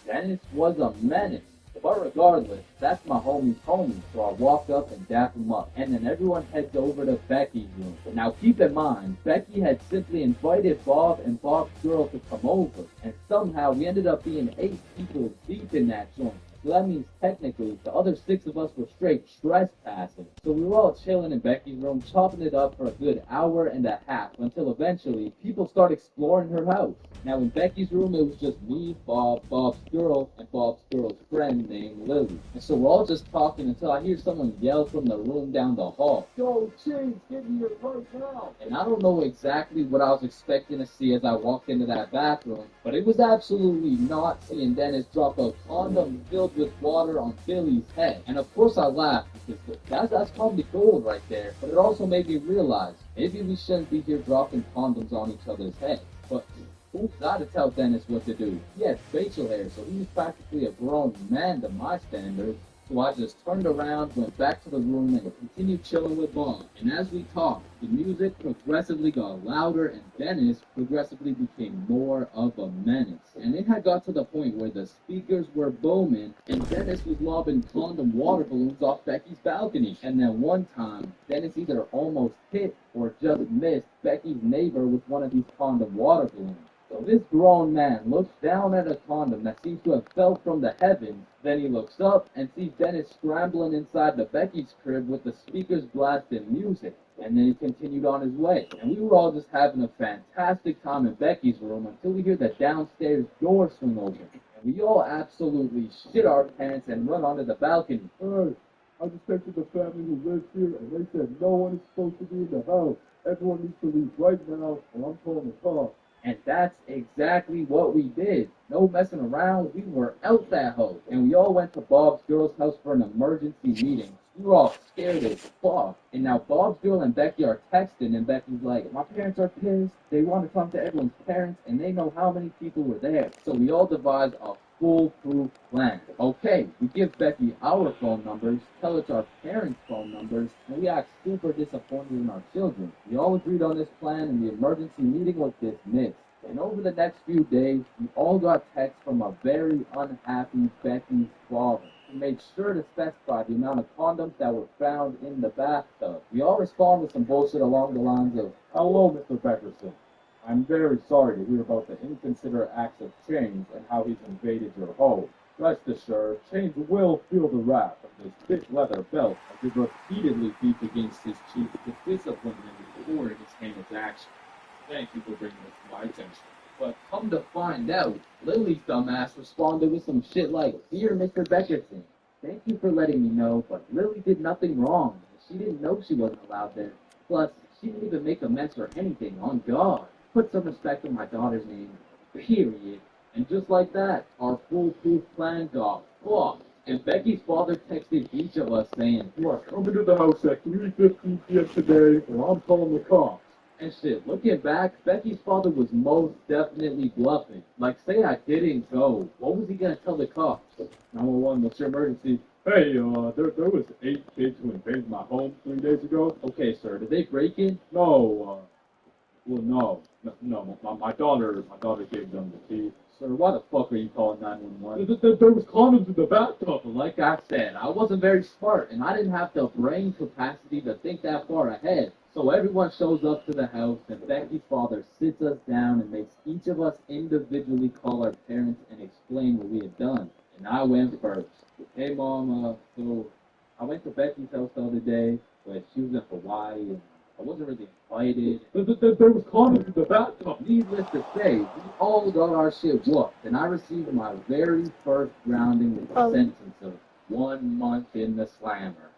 S4: Dennis was a menace. But regardless, that's my homie's homie, so I walk up and dap him up, and then everyone heads over to Becky's room. Now keep in mind, Becky had simply invited Bob and Bob's girl to come over, and somehow we ended up being 8 people deep in that joint. So that means technically, the other 6 of us were straight trespassing. So we were all chilling in Becky's room, chopping it up for a good hour and a half, until eventually, people start exploring her house. Now in Becky's room, it was just me, Bob, Bob's girl, and Bob's girl's friend named Lily. And so we're all just talking until I hear someone yell from the room down the hall, "Yo, Chase, get me your right now!" And I don't know exactly what I was expecting to see as I walked into that bathroom, but it was absolutely not seeing Dennis drop a condom filled with water on Billy's head. And of course I laughed, because that's probably gold right there, but it also made me realize, maybe we shouldn't be here dropping condoms on each other's heads. But who's I to tell Dennis what to do? He had facial hair, so he was practically a grown man to my standards.
S10: So I just turned around, went back to the room, and continued chilling with Bob. And as we talked, the music progressively got louder, and Dennis progressively became more of a menace. And it had got to the point where the speakers were booming, and Dennis was lobbing condom water balloons off Becky's balcony. And then one time, Dennis either almost hit or just missed Becky's neighbor with one of these condom water balloons. So this grown man looks down at a condom that seems to have fell from the heavens. Then he looks up and sees Dennis scrambling inside the Becky's crib with the speakers blasting music. And then he continued on his way. And we were all just having a fantastic time in Becky's room until we hear the downstairs door swing open. And we all absolutely shit our pants and run onto the balcony.
S9: Hey, I just texted the family who lives here, and they said no one is supposed to be in the house. Everyone needs to leave right now, or I'm calling the cops.
S10: And that's exactly what we did. No messing around, we were out that hoe. And we all went to Bob's girl's house for an emergency meeting. We were all scared as fuck. And now Bob's girl and Becky are texting, and Becky's like, my parents are pissed. They want to talk to everyone's parents, and they know how many people were there. So we all devised a foolproof plan. Okay, we give Becky our phone numbers, tell it's our parents' phone numbers, and we act super disappointed in our children. We all agreed on this plan, and the emergency meeting was dismissed. And over the next few days, we all got texts from a very unhappy Becky's father. He made sure to specify the amount of condoms that were found in the bathtub. We all responded with some bullshit along the lines of,
S9: Hello, Mr. Beckerson. I'm very sorry to hear about the inconsiderate acts of Chains and how he's invaded your home. Rest assured, Chains will feel the wrath of this thick leather belt as it repeatedly beats against his cheek to discipline him for his heinous actions. Thank you for bringing this to my attention.
S10: but come to find out, Lily's dumbass responded with some shit like, Dear Mr. Beckerson, thank you for letting me know, but Lily did nothing wrong. She didn't know she wasn't allowed there. Plus, she didn't even make a mess or anything, on God. Put some respect on my daughter's name, period. And just like that, our foolproof plan got fucked. And Becky's father texted each of us saying,
S9: You are coming to the house at 3:15 p.m. today, or I'm calling the cops.
S10: and shit. Looking back, Becky's father was most definitely bluffing. Like, say I didn't go. What was he gonna tell the cops?
S9: 911, what's your emergency? Hey, there was 8 kids who invaded my home 3 days ago.
S10: Okay, sir, did they break in?
S9: No, no, my daughter gave them the key.
S10: Sir, why the fuck are you calling 911?
S9: There was condoms in the bathtub.
S10: Like I said, I wasn't very smart, and I didn't have the brain capacity to think that far ahead. So everyone shows up to the house, and Becky's father sits us down and makes each of us individually call our parents and explain what we had done. And I went first. Hey, Mom, so I went to Becky's house the other day, but she was in Hawaii, and I wasn't really invited.
S9: There was condoms in the bathtub.
S10: Needless to say, we all got our shit whooped, and I received my very first grounding with a sentence of 1 month in the slammer.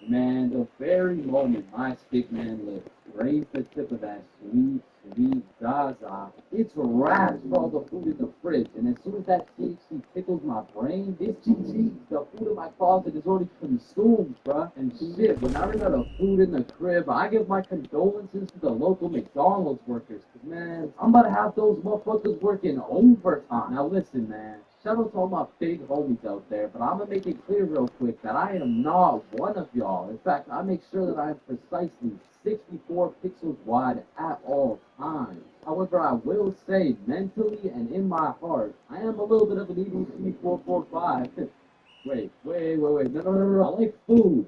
S10: Man, the very moment my stickman lips grazed the tip of that sweet, sweet Zaza, it's wraps for all the food in the fridge, and as soon as that THC tickles my brain, it's GG. The food in my closet is already consumed, bruh. And shit, when I run out of food in the crib, I give my condolences to the local McDonald's workers, cause man, I'm about to have those motherfuckers working overtime. Now listen, man. Shout out to all my big homies out there, but I'm gonna make it clear real quick that I am not one of y'all. In fact, I make sure that I am precisely 64 pixels wide at all times. However, I will say, mentally and in my heart, I am a little bit of an EDC445. Wait, no, I like food.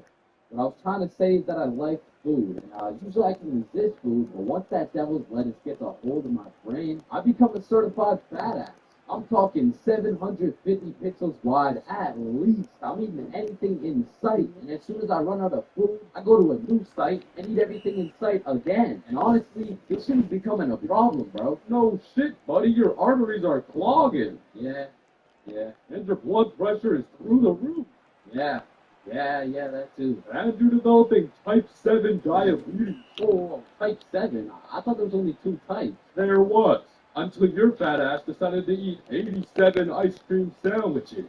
S10: What I was trying to say is that I like food. And usually I can resist food, but once that devil's lettuce gets a hold of my brain, I become a certified fat ass. I'm talking 750 pixels wide at least. I'm eating anything in sight. And as soon as I run out of food, I go to a new site and eat everything in sight again. And honestly, this shit is becoming a problem, bro.
S9: No shit, buddy. Your arteries are clogging.
S10: Yeah.
S9: And your blood pressure is through the roof.
S10: Yeah, that too.
S9: And you're developing type 7 diabetes.
S10: Oh, type 7? I thought there was only 2 types.
S9: There was. Until your fat ass decided to eat 87 ice cream sandwiches.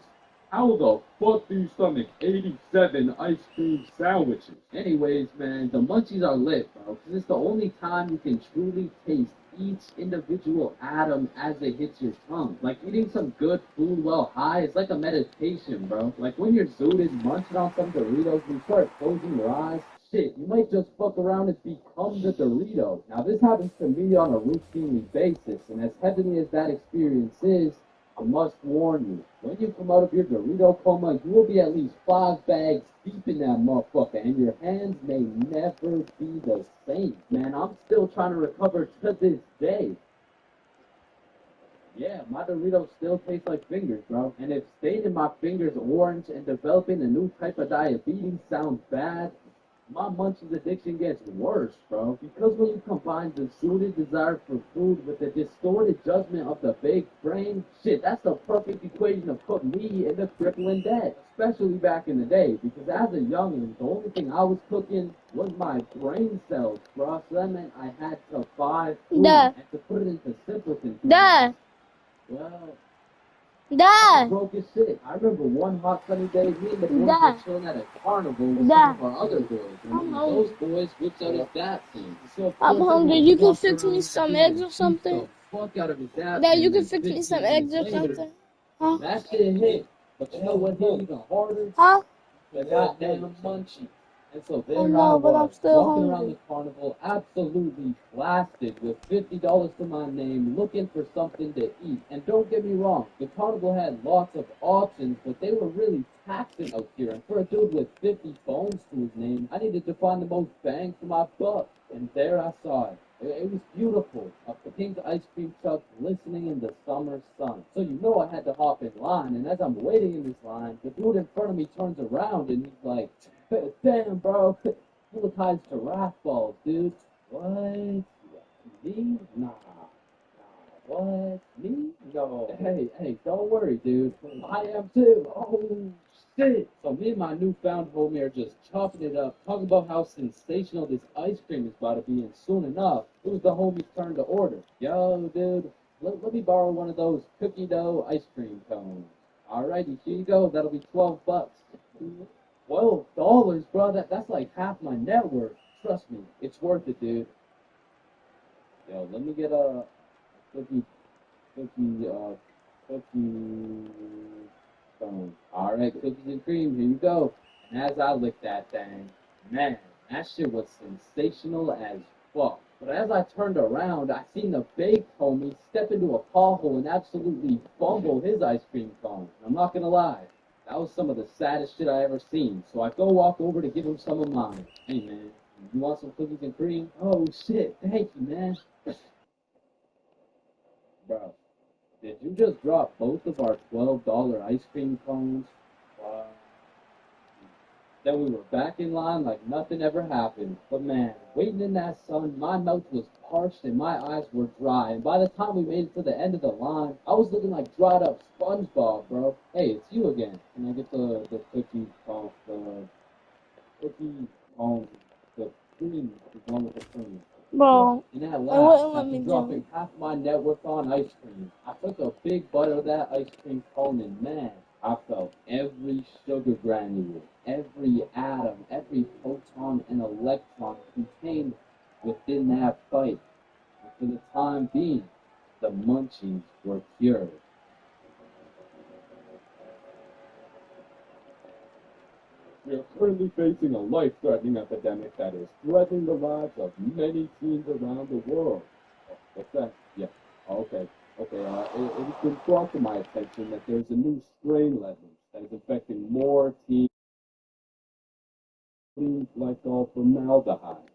S9: How the fuck do you stomach 87 ice cream sandwiches?
S10: Anyways, man, the munchies are lit, bro, because it's the only time you can truly taste
S4: each individual atom as it hits your tongue. Like eating some good food while high is like a meditation, bro. Like when you're zooted, munching on some Doritos, and you start closing your eyes, shit, you might just fuck around and become the Dorito. Now this happens to me on a routinely basis, and as heavenly as that experience is, I must warn you, when you come out of your Dorito coma, you will be at least 5 bags deep in that motherfucker, and your hands may never be the same. Man, I'm still trying to recover to this day. Yeah, my Doritos still taste like fingers, bro. And if staining my fingers orange and developing a new type of diabetes sounds bad, my munchies addiction gets worse, bro. Because when you combine the zooted desire for food with the distorted judgment of the big brain, shit, that's the perfect equation to put me in the crippling debt. Especially back in the day, because as a youngin', the only thing I was cooking was my brain cells, bro. So that meant I had to buy food.
S7: Dad.
S4: And to put it into simpleton terms,
S7: Dad.
S4: well, I
S7: Dad.
S4: was broke as shit. I remember one hot sunny day, me and the boys
S7: Dad.
S4: were chilling at a carnival with
S7: Dad.
S4: some of our other boys. And
S7: I'm
S4: one of those
S7: hungry.
S4: boys whips out his dad scene. So of
S7: I'm
S4: course,
S7: hungry.
S4: everyone
S7: You can
S4: walks
S7: fix me
S4: around
S7: some
S4: screaming,
S7: eggs or
S4: "Beat
S7: something?
S4: the fuck out of his dad."
S7: Dad, you
S4: And
S7: can
S4: then
S7: fix me
S4: 15
S7: some
S4: minutes
S7: eggs or
S4: later,
S7: something? Huh?
S4: that shit hit. But you know what hit even harder?
S7: Huh?
S4: The goddamn munchie. And so there
S7: I
S4: I
S7: know, but I'm
S4: was,
S7: still
S4: walking around
S7: hungry.
S4: the carnival, absolutely blasted with $50 to my name, looking for something to eat. And don't get me wrong, the carnival had lots of options, but they were really taxing out here. And for a dude with 50 bones to his name, I needed to find the most bang for my buck. And there I saw it. It was beautiful. A pink ice cream truck glistening in the summer sun. So you know I had to hop in line, and as I'm waiting in this line, the dude in front of me turns around and he's like, "Damn, bro, you look high as giraffe balls, dude." What? Me? Nah. What? Me? No. Hey, don't worry, dude. I am too. Oh, shit. So me and my newfound homie are just chopping it up, talking about how sensational this ice cream is about to be, and soon enough, it was the homie's turn to order. Yo, dude, let me borrow one of those cookie dough ice cream cones. Alrighty, here you go. That'll be $12. $12, bro. That's like half my net worth. Trust me, it's worth it, dude. Yo, let me get a cookie, cookie stone. All right, cookies and cream. Here you go. And as I licked that thing, man, that shit was sensational as fuck. But as I turned around, I seen the baked homie step into a pothole and absolutely fumble his ice cream cone. And I'm not gonna lie, that was some of the saddest shit I ever seen. So I go walk over to give him some of mine. Hey man, you want some cookies and cream? Oh shit, thank you, man. Bro, did you just drop both of our $12 ice cream cones? Wow. Then we were back in line like nothing ever happened. But man, waiting in that sun, my mouth was parched and my eyes were dry. And by the time we made it to the end of the line, I was looking like dried up SpongeBob, bro. Hey, it's you again. Can I get the cookie off the cookie on the cream? The one with the cream.
S7: Bro,
S4: And at
S7: it
S4: last,
S7: wouldn't let
S4: after
S7: me do
S4: dropping
S7: it.
S4: half my net worth on ice cream, I took a big bite of that ice cream cone and man, I felt every sugar granule, every atom, every proton and electron contained within that bite. And for the time being, the munchies were cured. We are currently facing a life-threatening epidemic that is threatening the lives of many teens around the world. Oh, what's that? Yeah. Oh, okay. It has been brought to my attention that there's a new strain legend that is affecting more teens like all formaldehyde.